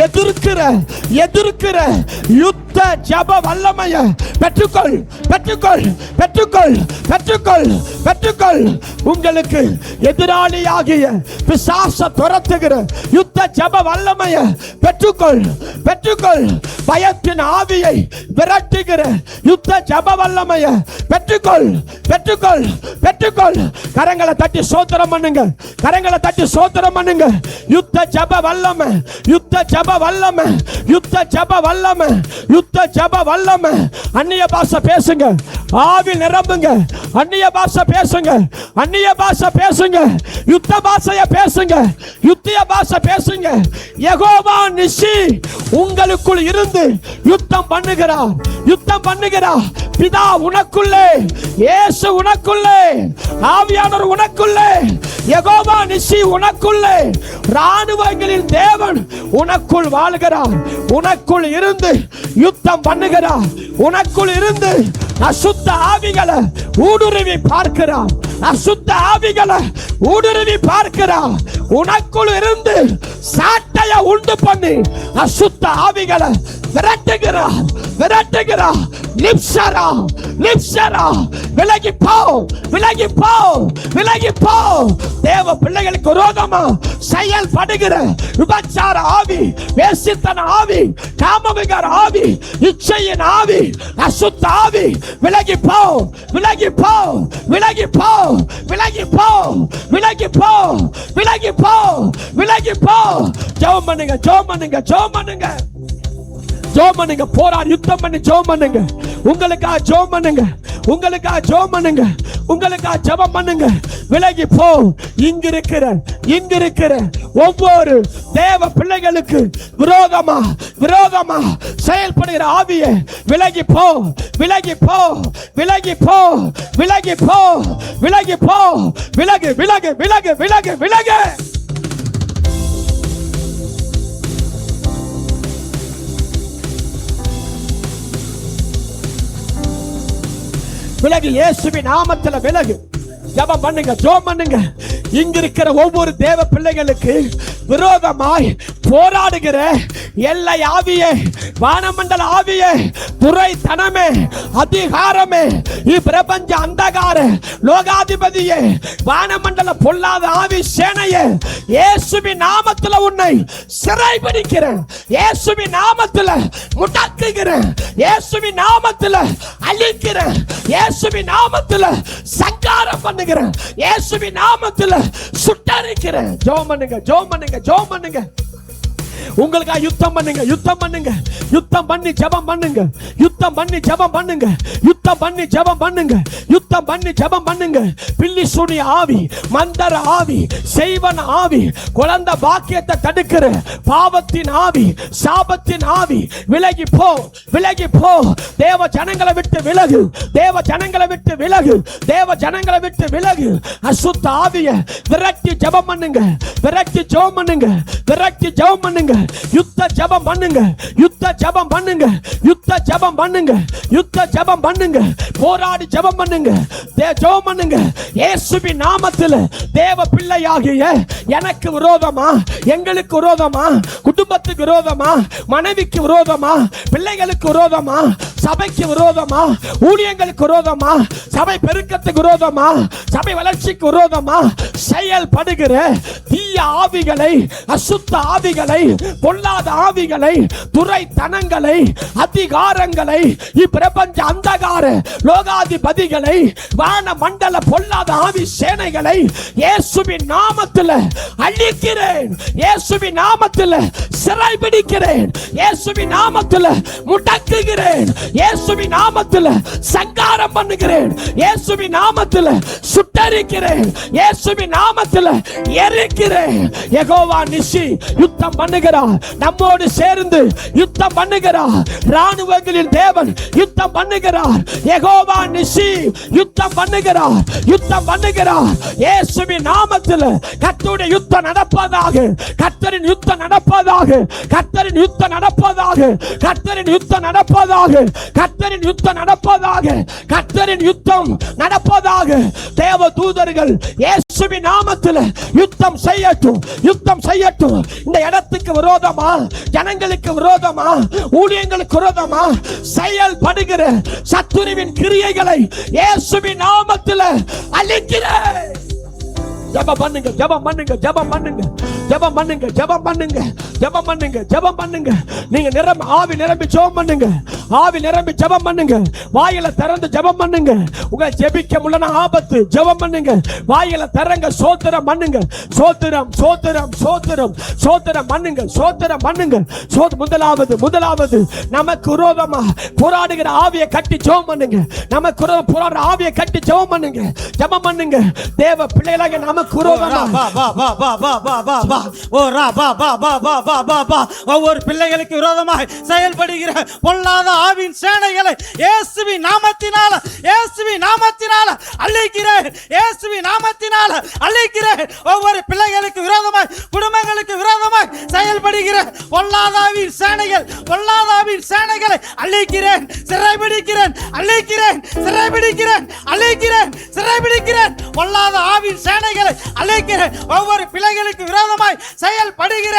எதிர்க்கிற, எதிர்க்கிற யுத்த ஜப வல்லமைய பெற்றுக்கொள், பெற்றுக்கொள், பெற்றுக்கொள், பெற்றுக்கொள், பெற்றுக்கொள். உங்களுக்கு எதிராளியாகிய பிசாச துரத்துகிற யுத்த ஜப வல்லமைய பெற்றுக்கொள், பெற்றுக்கொள். பயத்தின் ஆவியை விரட்டுகிற யுத்த ஜப வல்லமைய பெற்றுக்கொள், பெற்றுக்கொள், பெற்றுக்கொள். கரங்களை தட்டி சோத்திரம் பண்ணுங்க, கரங்களை தட்டி சோத்திரம் பண்ணுங்க. யுத்த ஜப வல்லமை, யுத்த ஜப வல்லமை, யுத்த ஜப வல்லமை, யுத்த ஜப வல்லமை. அந்நிய பாஷை பேசுங்க, ஆவி நிரம்புங்க. அந்நிய பாஷை பேசுங்க, அந்நிய பாஷை பேசுங்க, யுத்த பாஷைய பேசுங்க, யுத்திய பாஷை பேசுங்க. யெகோவா நிசி உங்களுக்குள் இருந்து யுத்தம் பண்ணுகிறார், யுத்தம் பண்ணுகிறார். பிதா உனக்குள்ளே, இயேசு உனக்குள்ளே, ஆவியானவர் உனக்குள்ளே, யெகோவா நிசி உனக்குள்ளே, ராணுவங்களின் தேவன் உனக்குள் வாழ்கிறார். உனக்குள் இருந்து யுத்தம் பண்ணுகிறார். உனக்குள் இருந்து அசுத்த ஆவிகளை ஊடுருவி பார்க்கிறார், அசுத்த ஆவிகளை ஊடுருவி பார்க்கிறார். உனக்குள் இருந்து சாட்டைய உண்டு பண்ணி அசுத்த ஆவிகளை விரட்டுகிறார், விரட்டுகிறார். நிப்சரா, நிப்சரா, விலகி போ, விலகி போ, விலகி போ. தேவ பிள்ளைகளுக்கு விரோதமா செயல்படுகிற விபச்சார ஆவி, வேசித்தன ஆவி, காமவிகார ஆவி, இச்சையின் ஆவி, அசுத்த ஆவி விலகி போ, விலகி போ, விலகி போ, விலகி போ, விலகி போ, விலகி போ, விலகி போ. ஜெபம் பண்ணுங்க, ஜெபம் பண்ணுங்க, ஜெபம் பண்ணுங்க, ஜெபம் பண்ணுங்க. போராடி யுத்தம் பண்ணி ஜெபம் பண்ணுங்க. உங்களுக்காக ஜெபம் பண்ணுங்க, உங்களுக்காக ஜெபம் பண்ணுங்க, உங்களுக்காக ஜெபம் பண்ணுங்க. விலகி போ. இங்க இருக்கிற ஒவ்வொரு தேவ பிள்ளைகளுக்கு விரோதமா செயல்படுகிற ஆவியே விலகி போ, விலகி போ, விலகி போ, விலகி போ, விலகி போ, விலகு, விலகு, விலகு, விலகு, விலகு. விலகு, இயேசுவின் நாமத்துல விலகு. ஜெபம் பண்ணுங்க, ஜெபம் பண்ணுங்க. இங்க இருக்கிற ஒவ்வொரு தேவ பிள்ளைகளுக்கு விரோதமாய் போராடுகிற எல்லை ஆவியே, வானமண்டல ஆவியே, துரைத்தனமே, அதிகாரமே, இப்பிரபஞ்ச அந்தகார லோகாதிபதியே, வானமண்டல பொல்லாத ஆவி சேனையே, இயேசுவின் நாமத்துல உன்னை சிறைபிடிக்கிறேன், இயேசுவின் நாமத்துல முடக்குகிறேன், இயேசுவின் நாமத்துல அழிக்கிறேன், இயேசுவின் நாமத்துல சங்காரம் பண்ணுகிறேன், இயேசுவின் நாமத்துல சுட்டரிக்கிறேன். ஜெபம் பண்ணுங்க, ஜெபம் பண்ணுங்க, ஜெபம் பண்ணுங்க. உங்களுக்கா யுத்தம் பண்ணுங்க, யுத்தம் பண்ணுங்க, யுத்தம் பண்ணி ஜெபம் பண்ணுங்க, யுத்தம் பண்ணி ஜெபம் பண்ணுங்க, யுத்தம் பண்ணி ஜெபம் பண்ணுங்க, யுத்தம் பண்ணி ஜெபம் பண்ணுங்க. பில்லி சூனிய ஆவி, மந்தர ஆவி, செய்வன ஆவி, குழந்தை பாக்கியத்தை தடுக்கிற பாவத்தின் ஆவி, சாபத்தின் ஆவி, விலகி போ, விலகி போ. தேவ ஜனங்களை விட்டு விலகு, தேவ ஜனங்களை விட்டு விலகு, தேவ ஜனங்களை விட்டு விலகு. அசுத்த ஆவிய விரட்டி ஜெபம் பண்ணுங்க, விரட்டி ஜெபம் பண்ணுங்க, விரட்டி ஜெபம் பண்ணுங்க. யுத்த ஜெபம் பண்ணுங்க, யுத்த ஜெபம் பண்ணுங்க, யுத்த ஜெபம் பண்ணுங்க, யுத்த ஜெபம் பண்ணுங்க. போராடி ஜெபம் பண்ணுங்க, ஜெபம் பண்ணுங்க. இயேசுவின் நாமத்தில் தேவ பிள்ளையாகிய எனக்கு விரோதமா, எங்களுக்கு விரோதமா, குடும்பத்துக்கு விரோதமா, மனைவிக்கு விரோதமா, பிள்ளைகளுக்கு விரோதமா, சபைக்கு விரோதமா, ஊழியங்களுக்கு விரோதமா, சபை பெருக்கத்துக்கு விரோதமா, சபை வளர்ச்சிக்கு விரோதமா செயல்படுகிற தீய ஆவிகளை, அசுத்த ஆவிகளை, பொல்லாத ஆவிகளை, துரைத்தனங்களை, அதிகாரங்களை, இப்பிரபஞ்ச அந்தகார லோகாதிபதிகளை, வான மண்டல பொல்லாத ஆவி சேனைகளை இயேசுவின் நாமத்தில் அழிக்கிறேன், இயேசுவின் நாமத்தில் சிறைபிடிக்கிறேன், இயேசுவின் நாமத்தில் முடக்குகிறேன், இயேசுவின் நாமத்தில் சங்காரம் பண்ணுகிறேன், இயேசுவின் நாமத்தில் சுட்டரிக்கிறேன், இயேசுவின் நாமத்தில் எரிக்கிறேன். யெகோவா நிசி யுத்தம் பண்ணுகிறார், நம்மோடு சேர்ந்து யுத்தம் பண்ணுகிறார். ராணுவங்களின் தேவன் யுத்தம் பண்ணுகிறார். யெகோவா நிசி யுத்தம் பண்ணுகிறார், யுத்தம் பண்ணுகிறார். இயேசுவின் நாமத்தில் கர்த்தருடைய யுத்தம் நடப்பதாக, கர்த்தரின் யுத்தம் நடப்பதாக, கர்த்தரின் யுத்தம் நடப்பதாக, கர்த்தரின் யுத்தம் நடப்பதாக, கர்த்தரின் யுத்தம் நடப்பதாக, கர்த்தரின் யுத்தம் நடப்பதாக. தேவ தூதர்கள் இயேசுவின் நாமத்தில் யுத்தம் செய்யட்டும், யுத்தம் செய்யட்டும். இந்த இடத்துக்கு விரோதமா, ஜனங்களுக்கு விரோதமா, ஊழியங்களுக்கு விரோதமா செயல்படுகிற சத்துருவின் கிரியைகளை இயேசுவின் நாமத்தில் அழிக்கிறேன். ஜெபம் பண்ணுங்க, ஜெபம் பண்ணுங்க, ஜெபம் பண்ணுங்க, ஜெபம் பண்ணுங்க, ஜெபம் பண்ணுங்க, ஜெபம் பண்ணுங்க, ஜெபம் பண்ணுங்க. நீங்க நிரம்பி ஆவி நிரம்பி ஜெபம் பண்ணுங்க, ஆவி நிரம்பி ஜெபம் பண்ணுங்க. வாயில திறந்து ஜெபம் பண்ணுங்க. உங்க ஜெபிக்க முடியல ஆபத்து, ஜெபம் பண்ணுங்க. வாயில திறங்க, சோத்திரம் பண்ணுங்க, சோத்திரம், சோத்திரம், சோத்திரம், சோத்திரம் பண்ணுங்க, சோத்திரம் பண்ணுங்க. முதலாவது நமக்கு விரோதமா போராடுகிற ஆவியை கட்டி ஜெபம் பண்ணுங்க. நமக்கு விரோதம் போராடுற ஆவியை கட்டி ஜெபம் பண்ணுங்க, ஜெபம் பண்ணுங்க. தேவ பிள்ளைகளாக நமக்கு ஒவ்வொரு பிள்ளைகளுக்கு விரோதமாக செயல்படுகிற பொல்லாத ஆவின் சேனைகளை இயேசுவின் நாமத்தினால, இயேசுவின் நாமத்தினால அழிக்கிறேன், இயேசுவின் நாமத்தினால அழிக்கிறேன். ஒவ்வொரு பிள்ளைகளுக்கு விரோதமாய், குடும்பங்களுக்கு விரோதமாய் செயல்படுகிற பொல்லாத ஆவின் சேனைகள், பொல்லாத ஆவின் சேனைகளை அழிக்கிறேன், சிறைபிடிக்கிறேன், அழிக்கிறேன், சிறைபிடிக்கிறேன், அழிக்கிறேன், சிறைபிடிக்கிறேன். பொல்லாத ஆவின் சேனைகளை அழைக்கிறேன். ஒவ்வொரு பிள்ளைகளுக்கு விரோதமாய் செயல்படுகிற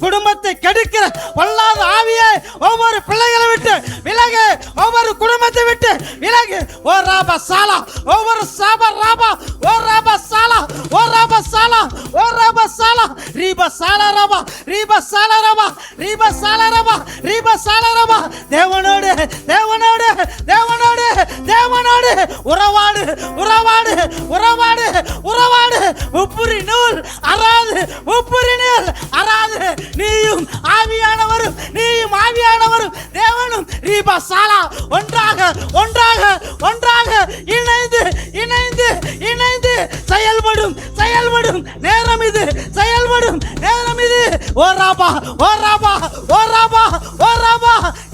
குடும்பத்தை கெடுக்கிற பொல்லாத ஆவியை ஒவ்வொரு பிள்ளைகளை விட்டு விலகு, ஒவ்வொரு குடும்பத்தை விட்டு விலகு. ஓ ராபா சாலா, ஒவ்வொரு சாபா ராபா, ஓ ராபா சாலா, ஓ ராபா சாலா, ஓ ராபா சாலா, ரீபா சாலா ராபா, ரீபா சாலா ராபா, ரீபா சாலா ராபா, ரீபா சாலா ராபா. தேவனோடு தேவனோடு தேவனோடு தேவனோடு உறவாடு, உறவாடு, உறவாடு, உறவாடு. உப்புரி நூல் அறாது, உப்புரி நூல் அறாது. நீயும் ஆவியானவரும், நீயும் ஆவியானவரும் தேவனும் ரீபா சாலா ஒன்றாக, ஒன்றாக, ஒன்றாக இணைந்து, இணைந்து, இணைந்து செயல்படும், செயல்படும் நேரம் இது. ஓ ராபா ஓ ராபா ஓ ராபா ஓ ராபா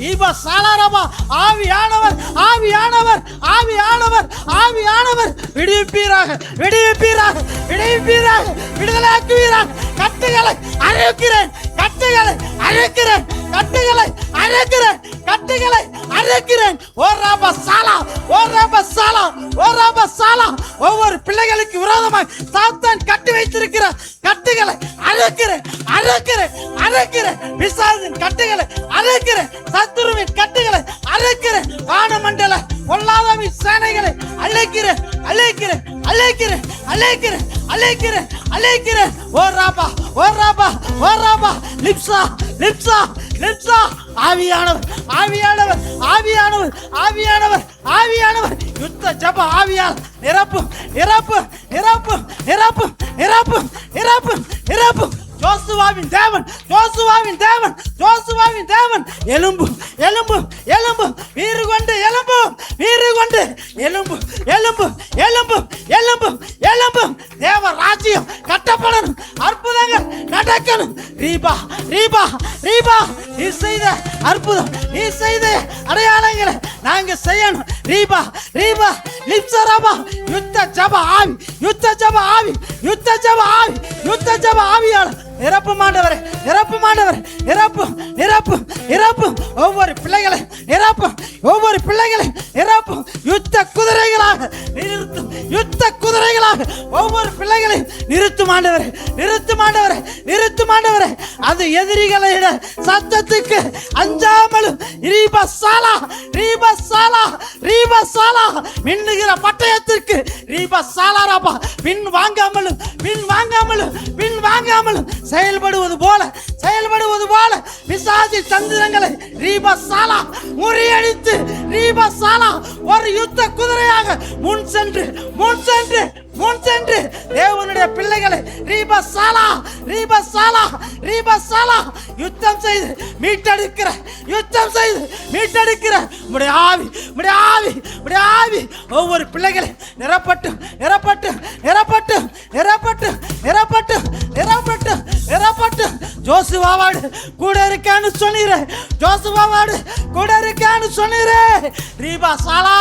இப சாலாரபா ஆவியானவர் ஆவியானவர் ஆவியானவர் ஆவியானவர் விடுவிப்பீராக விடுவிப்பீராக விடுவிப்பீராக விடுதலையாக்குவீராக கட்டுகளை அறுக்கிறேன் கட்டுகளை அறுக்கிறேன் கட்டுகளை அறுக்கிறேன் கட்டுகளை அறுக்கிறேன் ஓ ராபா சாலா ஓ ராபா சாலா ஓ ராபா சாலா ஒவ்வொரு பிள்ளைகளுக்கு விரோதமாய் சாத்தான் கட்டி வைத்திருக்கிற கட்டுகளை அறுக்கிறேன் அறுக்கிறேன் அறுக்கிறேன் பிசாசின் கட்டுகளை அறுக்கிறேன் சத்துருவின் கட்டுகளை அறுக்கிறேன் வானமண்டல பொல்லாதவின் சேனைகளை அழைக்கிறேன் அழைக்கிறேன் அழைக்கிறேன் அழைக்கிறேன் அழைக்கிறேன் அழைக்கிறேன் ஓ ராபா ஓ ராபா ஓ ராபா லிப்சா லிப்சா லிப்சா ஆவியானவர் ஆவியானவர் ஆவியானவர் ஆவியானவர் ஆவியானவர் யுத்த ஜப ஆவியால் நிரப்பு நிரப்பு நிரப்பு நிரப்பு நிரப்பு நிரப்பு நிரப்பு ஜோசுவாவின் தேவன் ஜோசுவாவின் தேவன் ஜோசுவாவின் தேவன் எலும்பு எலும்பு எலும்பு வீறு கொண்டு எலும்பு வீறு கொண்டு எலும்பு எலும்பு எலும்பு எலும்பு எலும்பு தேவ ராஜ்யம் கட்டப்படணும் அற்புதங்கள் நடக்கணும் ரீபா ரீபா ரீபா நீ செய்த அற்புதம் நீ செய்த அடையாளங்களை நாங்க செய்யணும் ரீபா ரீபா லிப்சராபா யுத்த ஜப ஆவி யுத்த ஜப ஆவி யுத்த ஜப ஆவி யுத்த ஜப ஆவியால் நிரப்பு மாண்டவரே நிரப்பு மாண்டவரே நிரப்பு நிரப்பு நிரப்பு ஒவ்வொரு பிள்ளைகளை நிரப்பு ஒவ்வொரு பிள்ளைகளை நிரப்பு யுத்த குதிரைகளாக நிறுத்தும் யுத்த குதிரைகளாக ஒவ்வொரு பிள்ளைகளை நிறுத்து மாண்டவரே நிறுத்து மாண்டவரே நிறுத்து மாண்டவரே அது எதிரிகளை சத்தத்துக்கு அஞ்சாமலும் ரீபா சாலா ரீபா சாலா ரீபா சாலா மின்னுகிற பட்டயத்திற்கு ரீபா சாலா ராபா பின் வாங்காமலும் பின் வாங்காமலும் பின் வாங்காமலும் செயல்படுவது போல பிசாசி தந்திரங்களை ரீபா சாலா முறியடித்து ரீபா சாலா ஒரு யுத்த குதிரையாக முன் சென்று முன் சென்று முன் சென்று தேவனுடைய பிள்ளைகளை ரீபா சாலா ரீபா சாலா ரீபா சாலா யுத்தம் செய்து மீட்டெடுக்கிற யுத்தம் செய்து மீட்டெடுக்கிற உம்முடைய ஆவி உம்முடைய ஆவி உம்முடைய ஆவி ஒவ்வொரு பிள்ளைகளை நிரப்பட்டு நிரப்பட்டு நிரப்பட்டு நிரப்பட்டு நிரப்பட்டு நிரப்பட்டு நிரப்பட்டு ஜோசுவாவோடு கூட இருக்கான்னு சொன்னீரே ஜோசுவாவோடு கூட இருக்கான்னு சொன்னீரே ரீபா சாலா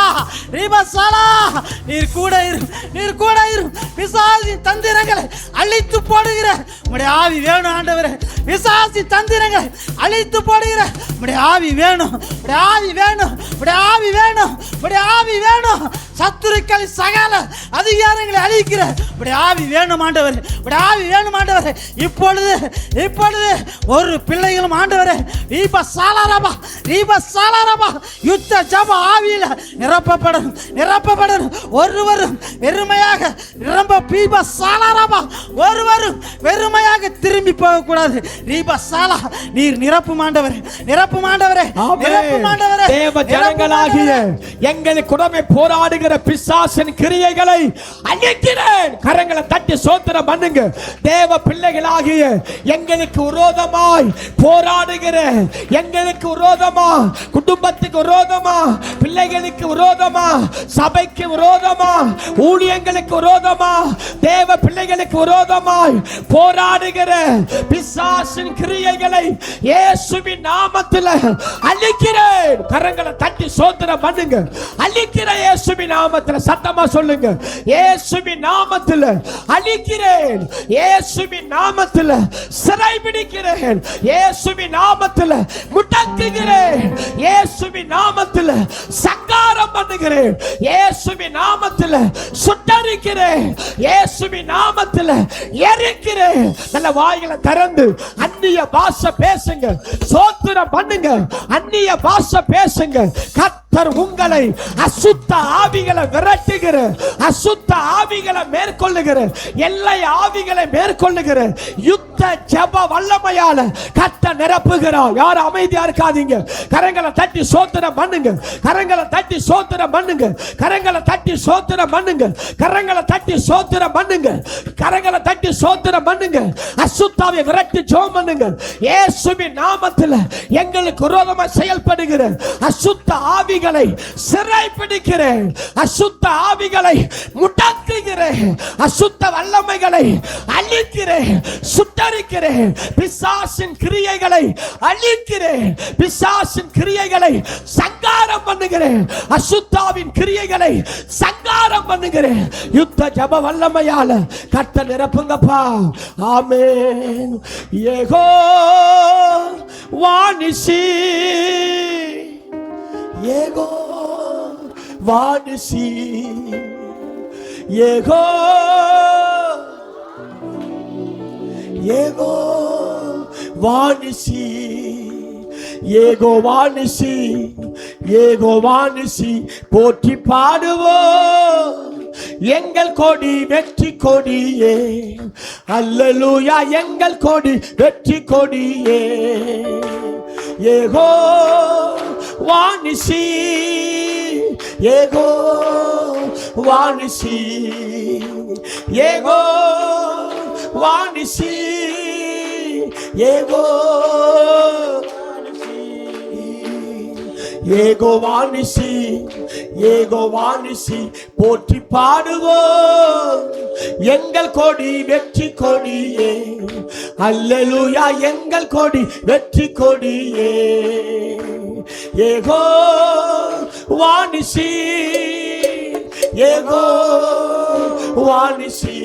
நீர் கூட இரு நீர் கூட இரு பிசாசின் தந்திரங்களை அழித்து போடுகிற உம்முடைய ஆவி வேணும் ஆண்டவரே பிசாசி தந்திரங்களை அழித்து போடுகிற உம்முடைய ஆவி வேணும் உம்முடைய ஆவி வேணும் உம்முடைய ஆவி வேணும் உம்முடைய ஆவி வேணும் சத்துருக்கள் சகல அதிகாரங்களை அழிக்கிற உம்முடைய ஆவி வேணும் ஆண்டவரே உம்முடைய ஆவி வேணும் ஆண்டவரே இப்பொழுது இப்பொழுது ஒரு பிள்ளைகளும் ஆண்டவரே ரீபா சாலாரபா யுத்த ஜப ஆவியில நிரப்பப்படணும் நிரப்பப்படணும் ஒருவரும் வெறுமையாக நிரம்ப பீபா சாலாரபா ஒருவரும் வெறுமையாக திரும்பி போக கூடாது ரீபா சாலா நீர் நிரப்பும் ஆண்டவரே நிரப்பும் ஆண்டவரே நிரப்பும் ஆண்டவரே தேவ ஜனங்களாகிய எங்களுக்கு உடமை போராடுகிற பிசாசின் கிரியைகளை அழிக்கிறேன் கரங்களை தட்டி சோத்திரம் பண்ணுங்க தேவ பிள்ளைகளாகிய எங்களுக்கு விரோதமாய் போராடுகிற எங்களுக்கு விரோதமா குடும்பத்துக்கு விரோதமா பிள்ளைகளுக்கு விரோதமா சபைக்கு விரோதமா ஊழியங்களுக்கு விரோதமா தேவ பிள்ளைகளுக்கு விரோதமாய் போராடுகிற பிசாசின் கிரியைகளை இயேசுவின் நாமத்தில் அழிக்கிறேன் கரங்களை தட்டி சோத்திரம் பண்ணுங்க அழிக்கிறேன் இயேசுவின் நாமத்தில் சத்தமா சொல்லுங்க இயேசுவின் நாமத்தில் அழிக்கிறேன் இயேசுவின் நாமத்தில் சிறை பிடிக்கிறேன் இயேசுவின் நாமத்தில் முடக்குகிறேன் இயேசுவின் நாமத்தில் சங்காரம் பண்ணுகிறேன் இயேசுவின் நாமத்தில் சுட்டரிக்கிறேன் இயேசுவின் நாமத்தில் எரிக்கிறேன் நல்ல வாய்களை திறந்து அந்நிய பாஷை பேசுங்க சோத்திரம் பண்ணுங்க அந்நிய பாஷை பேசுங்க கர்த்தர் உங்களை அசுத்த ஆவிகளை விரட்டுகிற அசுத்த ஆவிகளை மேற்கொள்ளுகிற எல்லை ஆவிகளை மேற்கொள்ளுகிற யுத்த ஜெப வல்லமையால கர்த்தர் நிரப்புகிறார் யார் அமைதியா இருக்காதீங்க கரங்களை தட்டி சோத்திரம் பண்ணுங்க கரங்களை தட்டி சோத்திரம் பண்ணுங்க கரங்களை தட்டி சோத்திரம் பண்ணுங்க கரங்களை தட்டி சோத்திரம் பண்ணுங்க கரங்களை தட்டி சோத்திரம் பண்ணுங்க அசுத்தாவை விரட்டி ஜெபம் ஜெபம் பண்ணுங்க. இயேசுவின் நாமத்தில் எங்களுக்கு விரோதமாக செயல்படுகிற அசுத்த ஆவிகளை சிறைப்பிடிக்கிறேன், அசுத்த ஆவிகளை முடக்குகிறேன், அசுத்த வல்லமைகளை அழிக்கிறேன், சுட்டரிக்கிறேன், பிசாசின் கிரியைகளை அழிக்கிறேன், பிசாசின் கிரியைகளை சங்காரம் பண்ணுகிறேன், அசுத்தாவின் கிரியைகளை சங்காரம் பண்ணுகிறேன். யுத்த ஜப வல்லமையால கட்ட நிரப்புங்கப்பா. ஆமென். யெகோவா நிசி, யெகோவா நிசி, யெகோவா நிசி, யெகோவா நிசி, யெகோவா நிசி போற்றி பாடுவோம். எங்கள் கொடி வெற்றி கொடியே, அல்லேலூயா, எங்கள் கொடி வெற்றி கொடியே. யெகோவா நிசி, யெகோவா நிசி, யெகோவா நிசி, யெகோவா நிசி, யெகோவா நிசி போற்றி பாடுவோம். எங்கள் கொடி வெற்றி கொடியே, அல்லேலூயா, எங்கள் கொடி வெற்றி கொடியே. யெகோவா நிசி, யெகோவா நிசி,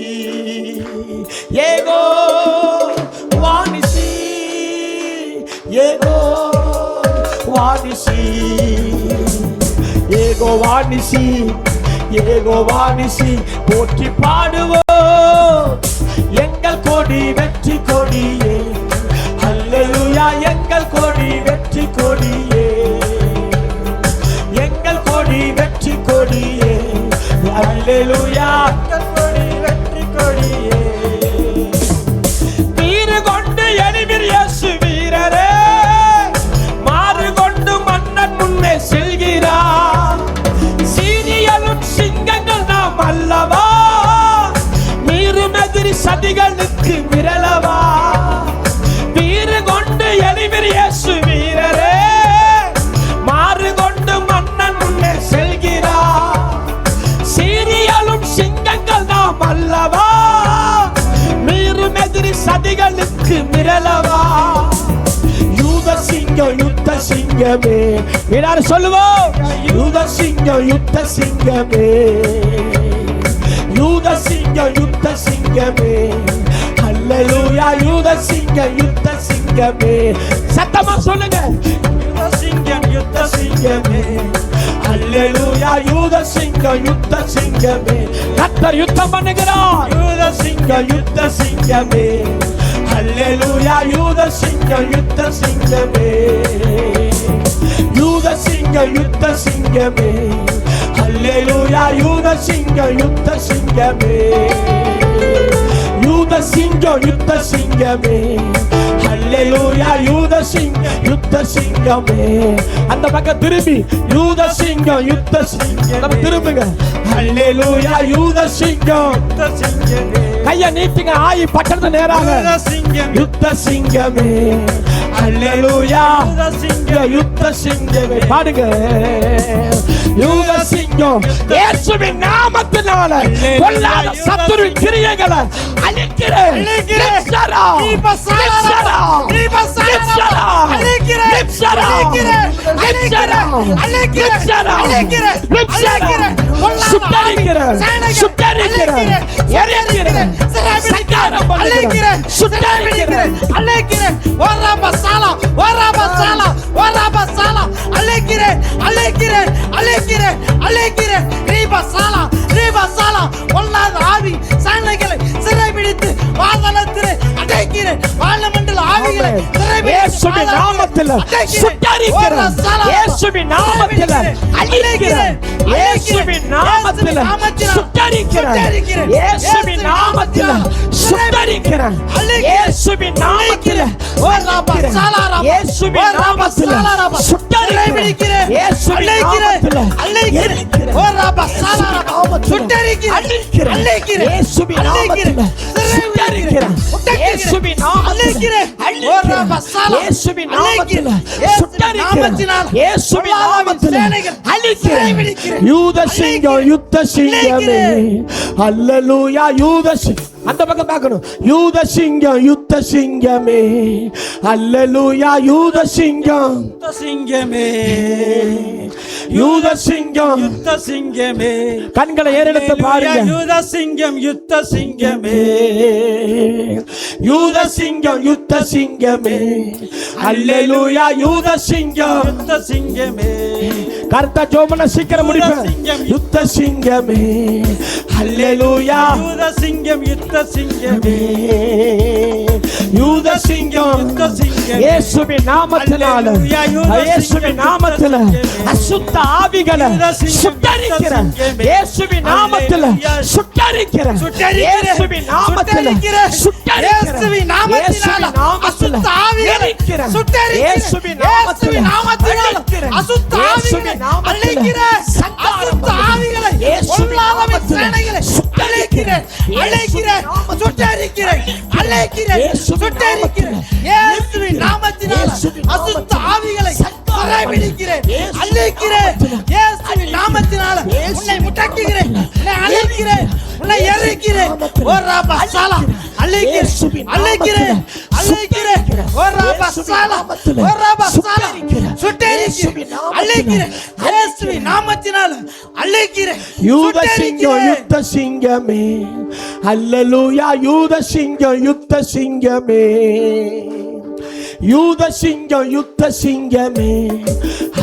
யெகோவா நிசி, யெகோவா நிசி, யெகோவா நிசி, யெகோவா நிசி போற்றி பாடுவோம். எங்கள் கொடி வெற்றி கொடியே, அல்லேலூயா, எங்கள் கொடி வெற்றி கொடியே, எங்கள் கொடி வெற்றி கொடியே, அல்லேலூயா, எங்கள் கொடி வெற்றி கொடியே. வீறு கொண்டு எளிமிர் இயேசு வீரரே, மாறு கொண்டு மன்னன் முன்னே செல்கிறார். சீரியலும் சிங்கங்கள் நாம் அல்லவா, மீறும் எதிரி சதிகளுக்கு விரலவா. வீறு கொண்டு எளிமிர் இயேசு வீரரே, மாறு கொண்டு மன்னன் முன்னே செல்கிறார். சீரியலும் சிங்கங்கள் நாம் அல்லவா, மீறும் எதிரி சதிகளுக்கு விரலவா. யூத சிங்கம் யுத்த சிங்கமே, எல்லாரும் சொல்லுவோம். யூத சிங்கம் யுத்த சிங்கமே, யூத சிங்கம் யுத்த சிங்கமே, அல்லேலூயா, யூத சிங்கம் யுத்த சிங்கமே. சத்தமா சொல்லுங்க. யூத சிங்கம் யுத்த சிங்கமே, அல்லேலூயா, யூத சிங்கம் யுத்த சிங்கமே. கர்த்தர் யுத்தம் பண்ணுகிறார். யூத சிங்கம் யுத்த சிங்கமே, அல்லேலூயா, யூத சிங்கம் யுத்த சிங்கமே. யூத சிங்கம் யுத்த சிங்கமே, அல்லேலூயா, யூத சிங்கம் யுத்த சிங்கமே. யூத சிங்கம் யுத்த சிங்கமே, அல்லேலூயா, யூத சிங்கம் யுத்த சிங்கமே. அந்த பக்கம் திரும்பி யூத சிங்கம் யுத்த சிங்கம் திரும்புங்க. அல்லேலூயா, யூத சிங்கம் யுத்த சிங்கமே. கைய நீட்டுங்க. ஆயி பட்டணத்து நேராக யுத்த சிங்கமே, அல்லேலூயா, யுத்த சிங்கமே. பாடுங்க. யூத சிங்கம் இயேசுவின் நாமத்தினால பொல்லாத சத்துருவின் கிரியைகளை அழிக்கிறேன். சிறைபிடித்து வாதனத்திலே அடைக்கிறேன். வாழமண்டல ஆவிகளை இயேசுவின் நாமத்தில் சுட்டரிக்கிறேன். இயேசுவின் நாமத்தில் அழிக்கிறேன். இயேசுவின் நாமத்தில் சுட்டரிக்கிறேன். இயேசுவின் நாமத்தில் சுட்டரிக்கிறேன். இயேசுவின் நாமத்தில் இயேசுவின் நாமத்தில் சுட்டரிக்கிறேன். இயேசுவின் நாமத்தில் அழிக்கிறேன். சுட்டரிக்கிறேன். இயேசுவின் நாமத்தில் சுட்டரிக்கிறேன். இயேசுவின் நாமத்தில் அழிக்கிறேன். இயேசுவின் நாமத்தில் சுட்டரிக்கிறேன். இயேசுவின் நாமத்தில் அழிக்கிறேன். யூத சிங்கம் யுத்த சிங்கமே அல்லேலூயா. யூத சிங்கம் அந்த பக்கம் பார்க்கணும். யூத சிங்கம் யுத்த சிங்கமே அல்லேலூயா. யூத சிங்கம் யுத்த சிங்கமே யூத சிங்கம் யுத்த சிங்கமே கண்களை ஏறெடுத்து பாருங்க. யூத சிங்கம் யுத்த சிங்கமே யூத சிங்கம் யுத்த சிங்கமே அல்லேலூயா. யூத சிங்கம் யுத்த சிங்கமே கர்த்தா ஜோமன சீக்கிரம் முடிப்பேன். யுத்த சிங்கமே அல்லேலூயா. யூத சிங்கம் யுத்த சிங்கமே யூத சிங்கம் யுத்த சிங்கமே இயேசுவின் நாமத்தினால இயேசுவின் நாமத்தில அசுத்த ஆவிகளை சுட்டரிக்கிறேன். இயேசுவின் நாமத்தில சுட்டரிக்கிறேன். இயேசுவின் நாமத்தில சுட்டரிக்கிறேன். இயேசுவின் நாமத்தில அழிக்கிறேன். இயேசுவின் நாமத்தில அழிக்கிறேன். அசுத்த ஆவிகளை அழிக்கிறேன். அசுத்த ஆவிகளை பொல்லாத சேனைகளை அழிக்கிறேன். அழிக்கிறேன். சுட்டரிக்கிறேன். அழிக்கிறேன். சுட்டரிக்கிறேன். இயேசுவின் நாமத்தினால அசுத்த ஆவிகளை சிறைபிடிக்கிறேன். அழிக்கிறேன். இயேசுவின் நாமத்தினால உன்னை முடக்குகிறேன். உன்னை அழிக்கிறேன். உன்னை எரிக்கிறேன். ஓ ராபா சாலா அழிக்கிறேன். அழிக்கிறேன். அழிக்கிறேன். ஓ ராபா சாலா ஓ ராபா சாலா சுட்டரிக்கிறேன். அழிக்கிறேன். இயேசுவின் நாமத்தினால அழிக்கிறேன். யூத சிங்கம் யுத்த சிங்கமே அல்லேலூயா. யூத சிங்கம் யுத்த சிங்கமே யூத சிங்கம் யுத்த சிங்கமே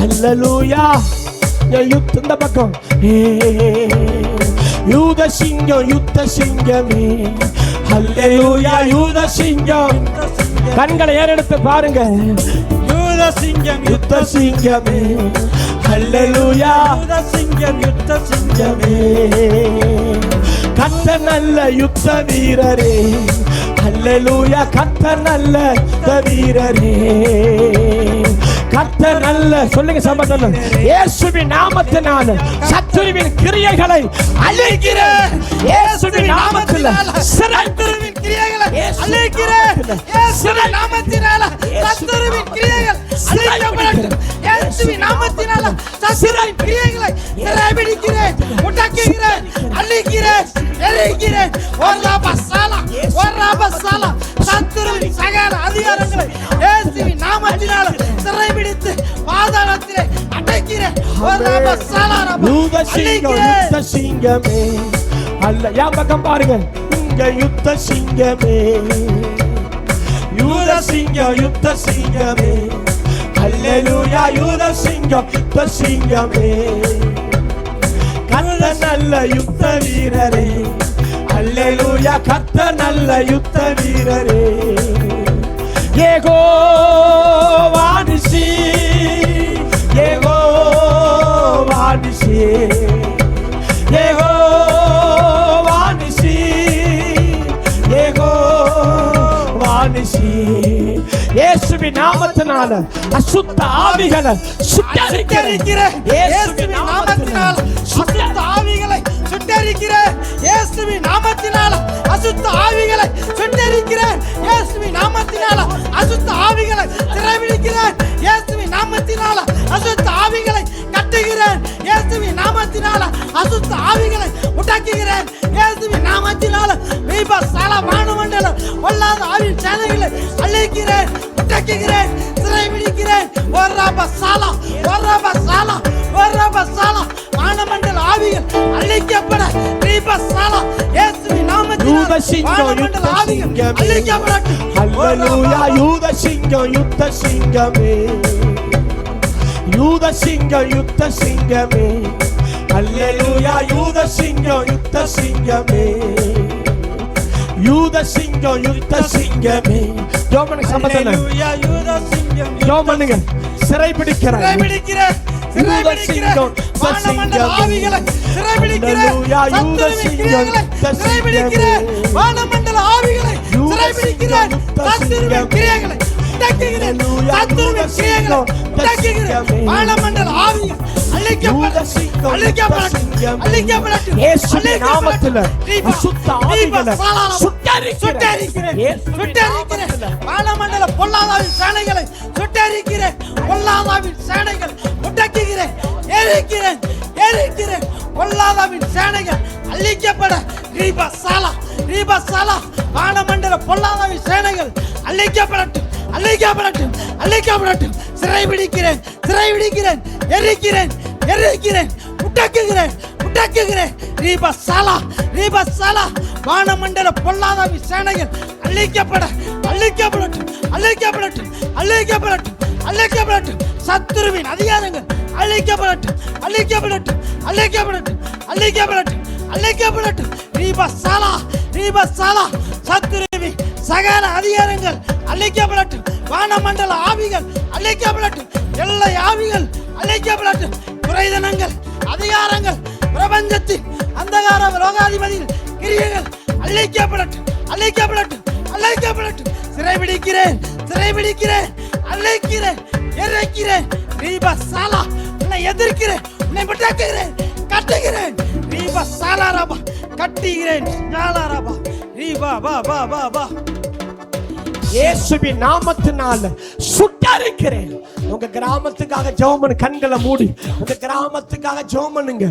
அல்லேலூயா. யுத்த இந்த பக்கம் யூத சிங்கம் யுத்த சிங்கமே அல்லேலூயா. யூத சிங்கம் கண்களை ஏறெடுத்து பாருங்க. யூத சிங்கம் யுத்த சிங்கமே அல்லேலூயா. யூத சிங்கம் யுத்த சிங்கமே கர்த்தர் நல்ல யுத்த வீரரே அல்லேலூயா. கர்த்தர் நல்ல யுத்த வீரரே. கர்த்தர் நல்ல சொல்லுங்க சம்பந்தம். இயேசுவின் நாமத்தினால சத்துருவின் கிரியைகளை அழிக்கிறேன். இயேசுவின் நாமத்தினால சத்துருவின் கிரியைகளை அழிக்கிறேன். இயேசுவின் நாமத்தினால சத்துருவின் கிரியைகள் அழிக்கப்படட்டும். இயேசுவின் நாமத்தினால சத்துருவின் கிரியைகளை சிறைபிடிக்கிறேன். முடக்குகிறேன். அழிக்கிறேன். எரிக்கிறேன். ஓராபா சாலா ஓராபா சாலா சத்துருவின் சகல அதிகாரங்களை இயேசுவின் நாமத்தினால சிறைபிடித்து பாதாளத்திலே அடைக்கிறேன். ஓராபா சாலா யூத சிங்கம் யுத்த சிங்கமே அல்ல. யா பக்கம் பாருங்க. இங்க யுத்த சிங்கமே யூத சிங்கம் யுத்த சிங்கமே அல்லேலூயா. யூத சிங்கம் யுத்த சிங்கமே கர்த்தர் நல்ல யுத்த வீரரே அல்லேலூயா. கர்த்தர் நல்ல யுத்த வீரரே. யெகோவா நிசி யெகோவா நிசி யெகோவா நிசி யெகோவா நிசி. இயேசுவின் நாமத்தினால அசுத்த ஆவிகளை சுட்டரிக்கிறேன். இயேசுவின் நாமத்தினால அசுத்த ஆவிகளை சுட்டரிக்கிறேன். இயேசுவின் நாமத்தினால அசுத்த ஆவிகளை சுட்டரிக்கிறேன். இயேசுவின் நாமத்தினால அசுத்த ஆவிகளை சிறைபிடிக்கிறேன். இயேசுவின் நாமத்தினால அசுத்த ஆவிகளை கட்டுகிறேன். இயேசுவின் நாமத்தினால அசுத்த ஆவிகளை முடக்குகிறேன். இயேசுவின் நாமத்தினால மீபா சாலா வானமண்டலம் பொல்லாத ஆவியின் சேனைகளை அழிக்கிறேன். முடக்குகிறேன். சிறைபிடிக்கிறேன். ஓராபா சாலா ஓராபா சாலா ஓராபா சாலா வானமண்டல ஆவிகள் அழிக்கப்பட மீபா சாலா இயேசுவின் நாமத்தினால வானமண்டல ஆவிகள் அழிக்கப்படட்டும். அல்லேலூயா. யூத சிங்கம் யுத்த சிங்கமே யூத சிங்கம் யுத்த சிங்கமே அல்லேலூயா. யூத சிங்கம் யுத்த சிங்கமே யூத சிங்கம் யுத்த சிங்கமே. ஜோமனுக்கு சம்பந்தம் அல்லேலூயா. யூத சிங்கம் ஜோமனுங்க சிறைபிடிக்கிறேன். சிறைபிடிக்கிறேன். சிறைபிடிக்கிறேன். வானமண்டல ஆவிகளை சிறைபிடிக்கிறேன். சத்துருவின் கிரியைகளை சிறைபிடிக்கிறேன். வானமண்டல ஆவிகளை சிறைபிடிக்கிறேன். சத்துருவின் கிரியைகளை முடக்குகிறேன். சத்துருவின் கிரியைகளை முடக்குகிறேன். வானமண்டல ஆவிகள் அழிக்கப்படட்டும். அழிக்கப்படட்டும். அழிக்கப்படட்டும். இயேசுவின் நாமத்தில அசுத்த ஆவிகளை சுட்டரிக்கிறேன். சுட்டரிக்கிறேன் வானமண்டல பொல்லாதாவின் சேனைகளை சுட்டரிக்கிறேன். பொல்லாதாவின் சேனைகள் முடக்குகிறேன். எரிக்கிறேன் பொல்லாதாவின் சேனைகள் அழிக்கப்பட ரீபா சாலா வானமண்டல பொல்லாதாவின் சேனைகள் அழிக்கப்படட்டும். சிறைபிடிக்கிறேன். எரிக்கிறேன் முடக்குகிறேன். ரீபா சாலா வானமண்டல பொல்லாதாவின் சேனைகள் அழிக்கப்படட்டும். சத்துருவின் அதிகாரங்கள் அழிக்கப்படட்டும். ரீபா சாலா சத்துருவின் சகல அதிகாரங்கள் அழிக்கப்படட்டும். வானமண்டல ஆவிகள் அழிக்கப்படட்டும். எல்லை ஆவிகள் அழிக்கப்படட்டும். துரைதனங்கள் அதிகாரங்கள் பிரபஞ்சத்தின் அந்தகார லோகாதிபதிகள் கிரியைகள் அழிக்கப்படட்டும். சிறைபிடிக்கிறேன். எரிக்கிறேன். ரீபா சாலா உன்னை எதிர்க்கிறேன். உன்னை முடக்குகிறேன். கட்டுகிறேன். ரீபா சாலா ராபா கட்டுகிறேன். சாலா ராபா ரீபா வா இயேசுவின் நாமத்தினால சுட்டரிக்கிறேன். உங்க கிராமத்துக்காக ஜெபம் பண்ணு. கண்களை மூடி உங்க கிராமத்துக்காக ஜெபம் பண்ணுங்க.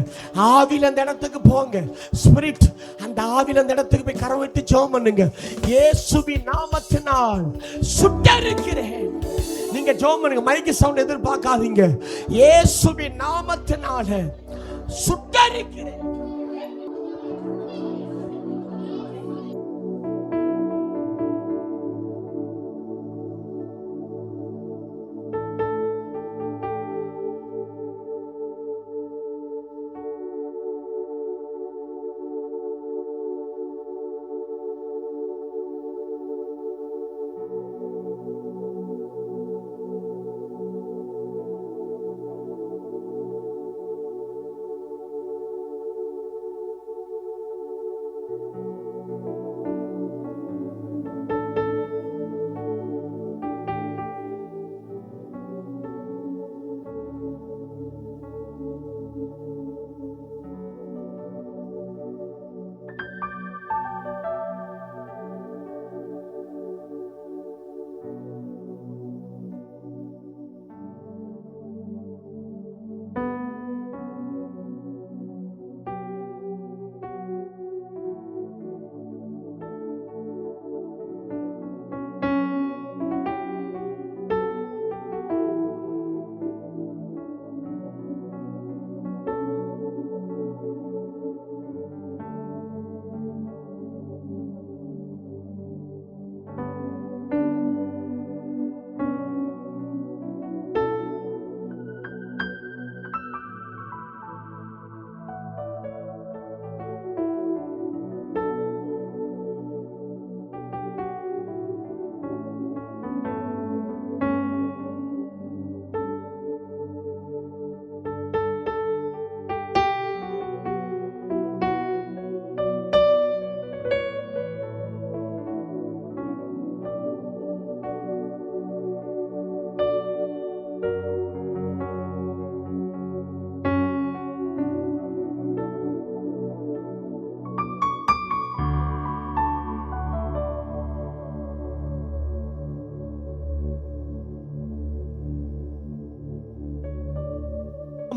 ஆவில அந்த இடத்துக்கு போங்க. ஸ்பிரிட் அந்த ஆவில அந்த இடத்துக்கு போய் கரம் விட்டு ஜெபம் பண்ணுங்க. இயேசுவின் நாமத்தினால் சுட்டரிக்கிறேன். நீங்க ஜெபம் பண்ணுங்க. மைக் சவுண்ட் எதிர்பார்க்காதீங்க. இயேசுவின் நாமத்தினால சுட்டரிக்கிறேன்.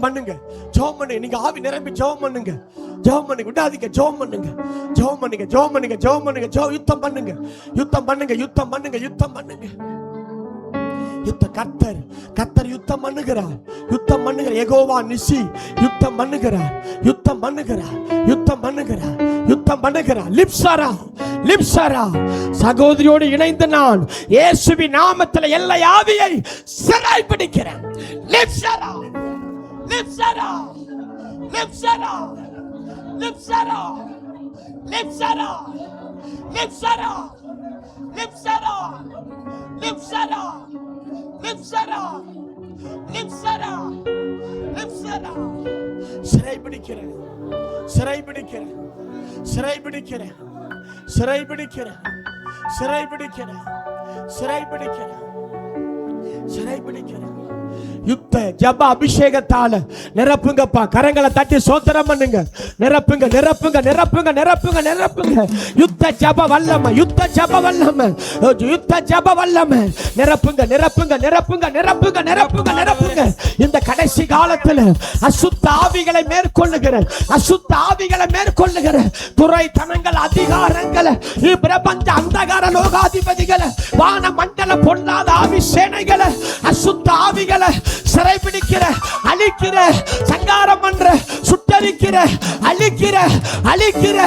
பண்ணுங்க. ஜெபம் பண்ணுங்க. நீங்க ஆவி நிரம்பி ஜெபம் பண்ணுங்க. விடாதீங்க. ஜெபம் பண்ணுங்க. யுத்தம் பண்ணுங்க. கர்த்தர் யுத்தம் பண்ணுகிறார். யெகோவா நிசி யுத்தம் பண்ணுகிறார். லிப்சாரா சகோதரியோடு இணைந்து நான் இயேசுவின் நாமத்தில் எல்லா ஆவியை சிறைபிடிக்கிறேன். லிப்சாரா சிறைபிடிக்கிறது. யுத்த ஜப அபிஷேகத்தால நிரப்புங்கப்பா. கரங்களை தட்டி சோத்திரம் பண்ணுங்க. நிரப்புங்க நிரப்புங்க நிரப்புங்க நிரப்புங்க நிரப்புங்க. யுத்த ஜப வல்லமை, யுத்த ஜப வல்லமை, யுத்த ஜப வல்லமை. நிரப்புங்க நிரப்புங்க நிரப்புங்க நிரப்புங்க நிரப்புங்க நிரப்புங்க. இந்த கடைசி காலத்துல அசுத்த ஆவிகளை மேற்கொள்ளுகிற, அசுத்த ஆவிகளை மேற்கொள்ளுகிற துரைத்தனங்கள், அதிகாரங்களை, பிரபஞ்ச அந்தகார லோகாதிபதிகளை, வான மண்டல பொல்லாத ஆவி சேனைகளை, அசுத்த ஆவிகளை சிறைபிடிக்கிற, அழிக்கிற, சங்காரம் பண்ற, சுட்டரிக்கிற, அழிக்கிற, அழிக்கிற,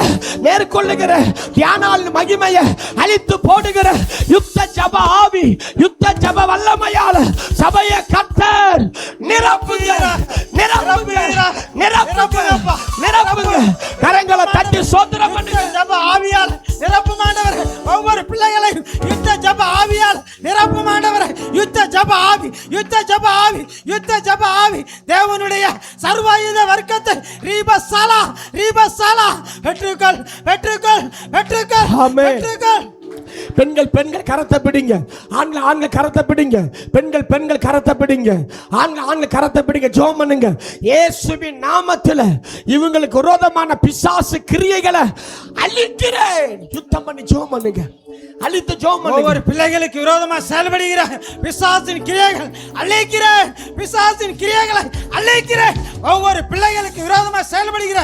மேற்கொள்ளுகிற, தியானால் மகிமையை அழித்து போடுகிற யுத்த ஜப ஆவி, யுத்த ஜப வல்லமையால சபையை கர்த்தர் நிரப்புங்க நிரப்புங்க நிரப்புங்க நிரப்புங்க. கரங்களை தட்டி சோத்திரம் பண்ணுங்க. ஜப ஆவியால் நிரப்பும் ஆண்டவரே. ஒவ்வொரு பிள்ளைகளையும் யுத்த ஜப ஆவியால் நிரப்பும் ஆண்டவரே. யுத்த ஜப ஆவி, யுத்த ஜப ஆவி, யுத்த ஜப ஆவி. தேவனுடைய சர்வாயுத வர்க்கத்தை ரீபசாலா ரீபசாலா பெற்றுக்கொள் பெற்றுக்கொள் பெற்றுக்கொள் பெற்றுக்கொள். பெண்கள் பெண்கள் கரத்தை பிடிங்க. ஆண்கள் ஆண்கள் கரத்தை பிடிங்க. பெண்கள் பெண்கள் கரத்தை பிடிங்க. ஆண்கள் ஆண்கள் கரத்தை பிடிங்க. ஜெபம் பண்ணுங்க. இயேசுவின் நாமத்தில் இவங்களுக்கு விரோதமான பிசாசு கிரியைகளை அழிக்கிறேன். யுத்தம் பண்ணி ஜெபம் பண்ணுங்க. அழித்து ஜெபம் பண்ணுங்க. ஒவ்வொரு பிள்ளைகளுக்கு விரோதமாக செயல்படுகிற பிசாசின் கிரியைகள் அழிக்கிறேன். பிசாசின் கிரியைகளை அழிக்கிறேன். ஒவ்வொரு பிள்ளைகளுக்கு விரோதமாக செயல்படுகிற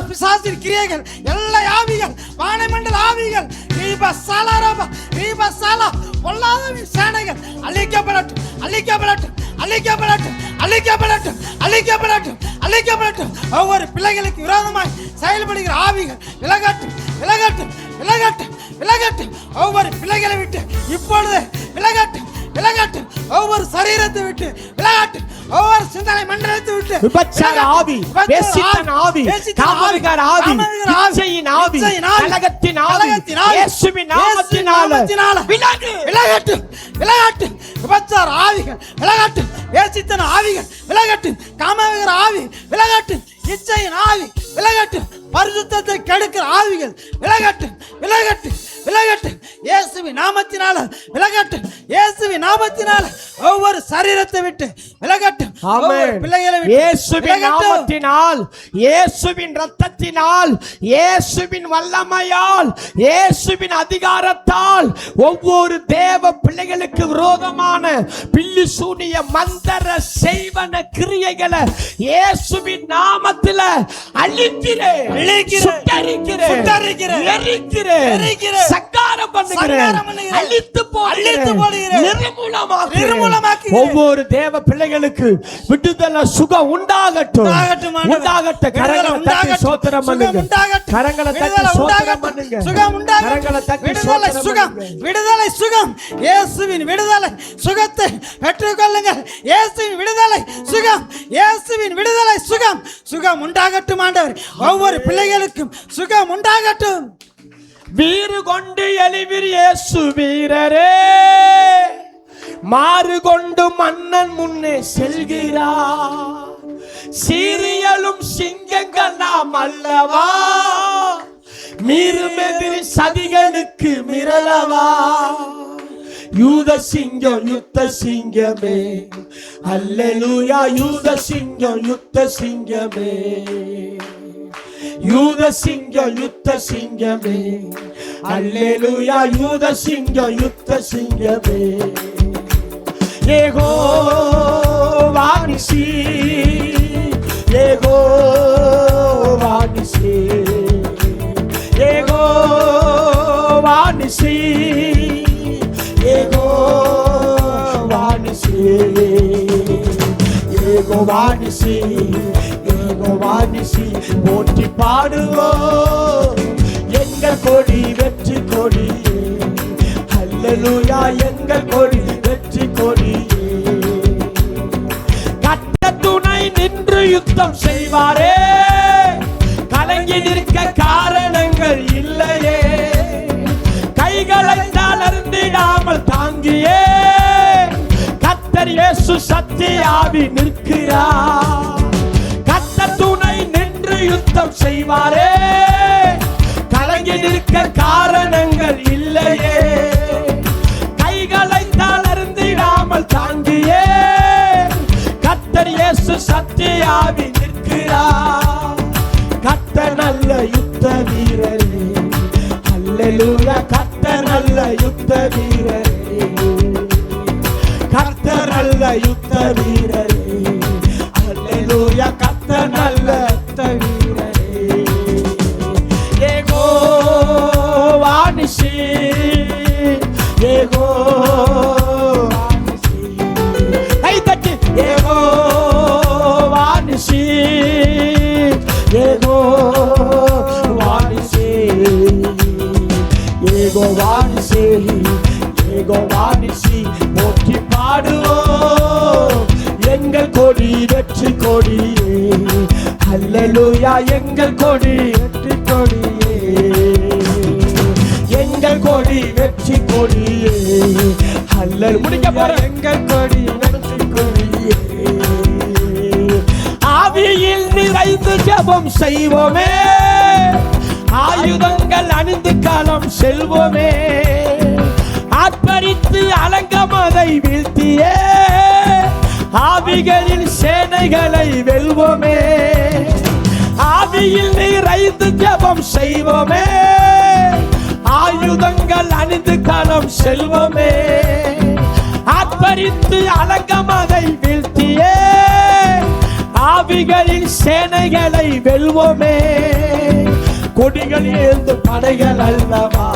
பிசாசின் கிரியைகள், எல்லா ஆவிகள், வானமண்டல ஆவிகள், ரீபசாலாரபா ரீபசாலா பொல்லாத சேனைகள் அழிக்கப்படட்டும் அழிக்கப்படட்டும் அழிக்கப்படட்டும் அழிக்கப்படட்டும் அழிக்கப்படட்டும் அழிக்கப்படட்டும். ஒவ்வொரு பிள்ளைகளுக்கு விரோதமாய் செயல்படுகிற ஆவிகள் விலகட்டும் விலகட்டும் விலகட்டும் விலகட்டும். ஒவ்வொரு பிள்ளைகளை விட்டு இப்பொழுது விலகட்டும் விலகட்டும். ஒவ்வொரு சரீரத்தை விட்டு விலகட்டும். ஒவ்வொரு சிந்தனை மண்டலத்தை விட்டு விபச்சார ஆவி, வேசித்தன ஆவி, காமவிகார ஆவி, இச்சையின் ஆவி, கலகத்தின் ஆவி, இயேசுவின் நாமத்தினால விலகு விலகட்டும் விலகட்டும். விபச்சார ஆவிகள் விலகட்டும். வேசித்தன ஆவிகள் விலகட்டும். காமவிகார ஆவி விலகட்டும். இச்சையின் ஆவி விலகட்டும். பரிசுத்தத்தை கெடுக்கிற ஆவிகள் விலகட்டும் விலகட்டும் விலகட்டும். இயேசுவின் நாமத்தினால விலகட்டும். இயேசுவின் நாமத்தினால ஒவ்வொரு சரீரத்தை விட்டு விலகட்டும். ஆமென். பிள்ளைகளை இயேசுவின் நாமத்தினால், இயேசுவின் இரத்தத்தினால், இயேசுவின் வல்லமையால், இயேசுவின் அதிகாரத்தால் ஒவ்வொரு தேவ பிள்ளைகளுக்கு விரோதமான பில்லி சூனிய மந்திர செய்வன கிரியைகளை இயேசுவின் நாமத்தில அழிக்கிறேன், சுட்டரிக்கிறேன், எரிக்கிறேன், சங்காரம் பண்ணுகிறேன், அழித்து போடுகிறேன், நிர்மூலமாக்கி. ஒவ்வொரு தேவ பிள்ளைகளுக்கு விடுதலை சுகம் உண்டாகட்டும் உண்டாகட்டும். கரங்களை தட்டி சோத்திரம் பண்ணுங்க. கரங்களை தட்டி சோத்திரம் பண்ணுங்க. சுகம் உண்டாகட்டும். கரங்களை தட்டி விடுதலை சுகம், விடுதலை சுகம். இயேசுவின் விடுதலை சுகத்தை பெற்றுக்கொள்ளுங்கள். இயேசுவின் விடுதலை சுகம், இயேசுவின் விடுதலை சுகம். சுகம் உண்டாகட்டும் ஆண்டவர். ஒவ்வொரு பிள்ளைகளுக்கும் சுகம் உண்டாகட்டும். வீறு கொண்டு எழுவீர் இயேசு வீரரே, மாறு கொண்டு மன்னன் முன்னே செல்கிறார். சீரியலும் சிங்கங்கள் நாம் அல்லவா, மீறுமெதிரி சதிகளுக்கு மிரளவா. யூத சிங்கம் யுத்த சிங்கமே, அல்லேலூயா. யூத சிங்கம் யுத்த சிங்கமே, யூத சிங்கம் யுத்த சிங்கமே, அல்லேலூயா. யூத சிங்கம் யுத்த சிங்கமே. யெகோவா நிசி, யெகோவா நிசி, யெகோவா நிசி, யெகோவா நிசி, யெகோவா நிசி, யெகோவா நிசி. போற்றி பாடுவோம் எங்கள் கொடி வெற்றி கொடி, அல்லேலூயா. எங்கள் கொடி வெற்றி கொடி. கட்ட துணை நின்று யுத்தம் செய்வாரே, கலங்கி நிற்க காரணங்கள் இல்லையே. கைகளை தளர்ந்திடாமல் தாங்கியே கர்த்தர் இயேசு சத்தியாவி நிற்கிறார். கட்ட துணை நின்று யுத்தம் செய்வாரே, கலங்கி நிற்க காரணங்கள் இல்லையே. கைகளை தளர்ந்திடாமல் தாங்கி கர்த்தர் நல்ல யுத்த வீரரே. அல்லேலூயா, கர்த்தர் நல்ல யுத்த வீரரே. யெகோவா நிசி, யெகோவா நிசி. கை தட்டி யெகோவா நிசி, யெகோவா நிசி, யெகோவா நிசி, யெகோவா நிசி. போற்றி பாடுவோம் எங்கள் கொடி வெற்றி கொடியே. அல்லேலூயா, எங்கள் கொடி வெற்றி கொடியே, எங்கள் கொடி வெற்றி கொடியே. அல்லேலூயா, முடிக்க போற எங்கள் கொடி வெற்றி கொடியே. ஆவியில் நிறைந்து ஜெபம் செய்வோமே, ஆயுதங்கள் அணிந்து காலம் செல்வோமே. ஆர்ப்பரித்து அலங்கமதை வீழ்த்தியே, ஆவிகளின் சேனைகளை வெல்வோமே. ஆவியில் நிறைந்து ஜெபம் செய்வோமே, ஆயுதங்கள் அணிந்து காலம் செல்வோமே. ஆர்ப்பரித்து அலங்கமதை வீழ்த்தியே, ஆவிகளின் சேனைகளை வெல்வோமே. கொடிகள் ஏந்து படைகள் அல்லவா.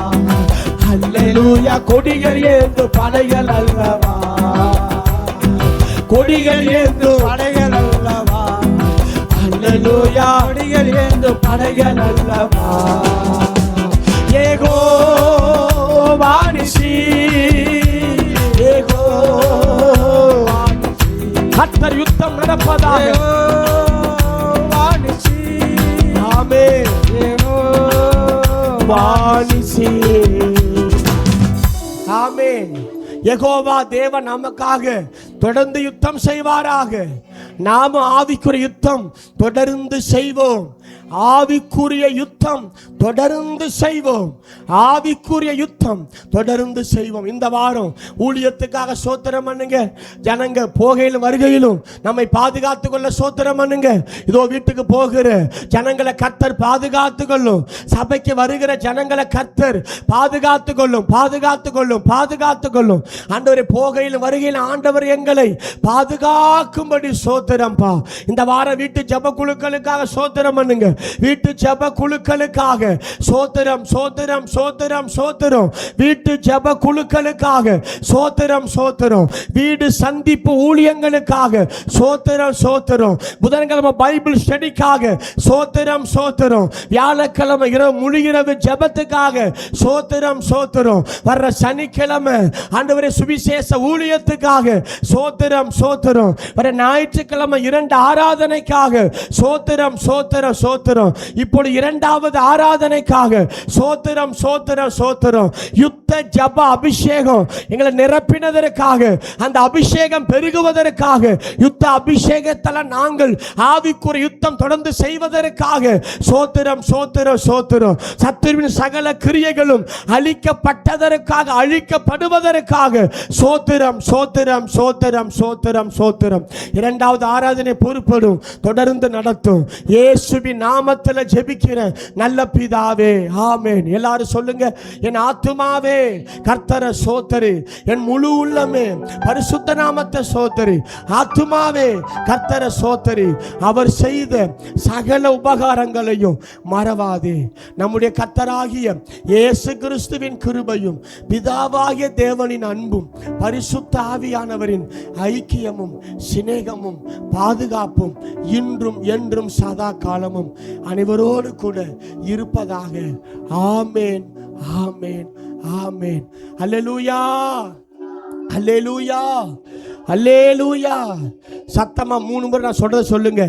அல்லேலூயா, கொடிகள் ஏந்து படைகள் அல்லவா. கொடிகள் ஏந்து படைகள் அல்லவா. அல்லேலூயா, கொடிகள் ஏந்து படைகள் அல்லவா. யெகோவா நிசி, யெகோவா நிசி. கர்த்தர் யுத்தம் நடப்பதாக. யெகோவா நிசி, ஆமென். யெகோவா நிசி, ஆமென். யெகோவா தேவன் நமக்காக தொடர்ந்து யுத்தம் செய்வாராக. நாம ஆவிக்குரிய யுத்தம் தொடர்ந்து செய்வோம். ஆவிக்குரிய யுத்தம் தொடர்ந்து செய்வோம். ஆவிக்குரிய யுத்தம் தொடர்ந்து செய்வோம். இந்த வாரம் ஊழியத்துக்காக சோத்திரம் பண்ணுங்க. ஜனங்க போகையிலும் வருகையிலும் நம்மை பாதுகாத்து கொள்ள சோத்திரம் பண்ணுங்க. இதோ வீட்டுக்கு போகிற ஜனங்களை கர்த்தர் பாதுகாத்து கொள்ளும். சபைக்கு வருகிற ஜனங்களை கர்த்தர் பாதுகாத்து கொள்ளும், பாதுகாத்து கொள்ளும், பாதுகாத்து கொள்ளும். ஆண்டவரே, போகையிலும் வருகையிலும் ஆண்டவர் எங்களை பாதுகாக்கும்படி சோத்திரம்பா. இந்த வாரம் வீட்டு ஜெப குழுக்களுக்காக சோத்திரம் பண்ணுங்க. வீட்டு ஜெப குழுக்களுக்காக சோத்திரம், சோத்திரம், சோத்திரம், சோத்திரம். வீட்டு ஜெப குழுக்களுக்காக சோத்திரம், சோத்திரம். வீடு சந்திப்பு ஊழியங்களுக்காக சோத்திரம், சோத்திரம். புதன்கிழமை பைபிள் ஸ்டடிக்காக சோத்திரம், சோத்திரம். வியாழக்கிழமை இரவு முழுகிரவு ஜெபத்துக்காக சோத்திரம், சோத்திரம். வர்ற சனிக்கிழமை ஆண்டவரே சுவிசேஷ ஊழியத்துக்காக சோத்திரம், சோத்திரம். வர ஞாயிற்றுக்கிழமை 2 ஆராதனைக்காக சோத்திரம், சோத்திரம், சோத்திரம். இப்பொழுது 2வது ஆராதனைக்காக சோத்திரம், சோத்திரம், சோத்திரம். யுத்த ஜெப அபிஷேகம் எங்களை நிரப்பினதற்காக, அந்த அபிஷேகம் பெருகுவதற்காக, யுத்த அபிஷேகத்தால் நாங்கள் ஆவிக்குரிய யுத்தம் தொடர்ந்து செய்வதற்காக சோத்திரம், சோத்திரம், சோத்திரம். சத்துருவின் சகல கிரியைகளும் அழிக்கப்பட்டதற்காக, அழிக்கப்படுவதற்காக சோத்திரம், சோத்திரம், சோத்திரம், சோத்திரம், சோத்திரம். 2வது ஆராதனை பொறுப்படும், தொடர்ந்து நடத்தும். இயேசுவின் நாமத்தில் ஜெபிக்கிற நல்ல பிதாவே, ஆமென். எல்லாரும் சொல்லுங்க. என் ஆத்துமாவே கர்த்தரை சோத்தரி, என் முழு உள்ளமே பரிசுத்த நாமத்தை சோத்தரி. ஆத்துமாவே கர்த்தரை சோத்தரி, அவர் செய்த சகல உபகாரங்களையும் மறவாதே. நம்முடைய கர்த்தராகிய இயேசு கிறிஸ்துவின் கிருபையும் பிதாவாகிய தேவனின் அன்பும் பரிசுத்த ஆவியானவரின் ஐக்கியமும் சிநேகமும் பாதுகாப்பும் இன்றும் என்றும் சதா காலமும் அனைவரோடு கூட இருப்பதாக. ஆமென், ஆமென், ஆமென். அல்லேலூயா, அல்லேலூயா, அல்லேலூயா. சத்தமா 3 முறை நான் சொல்றத சொல்லுங்க.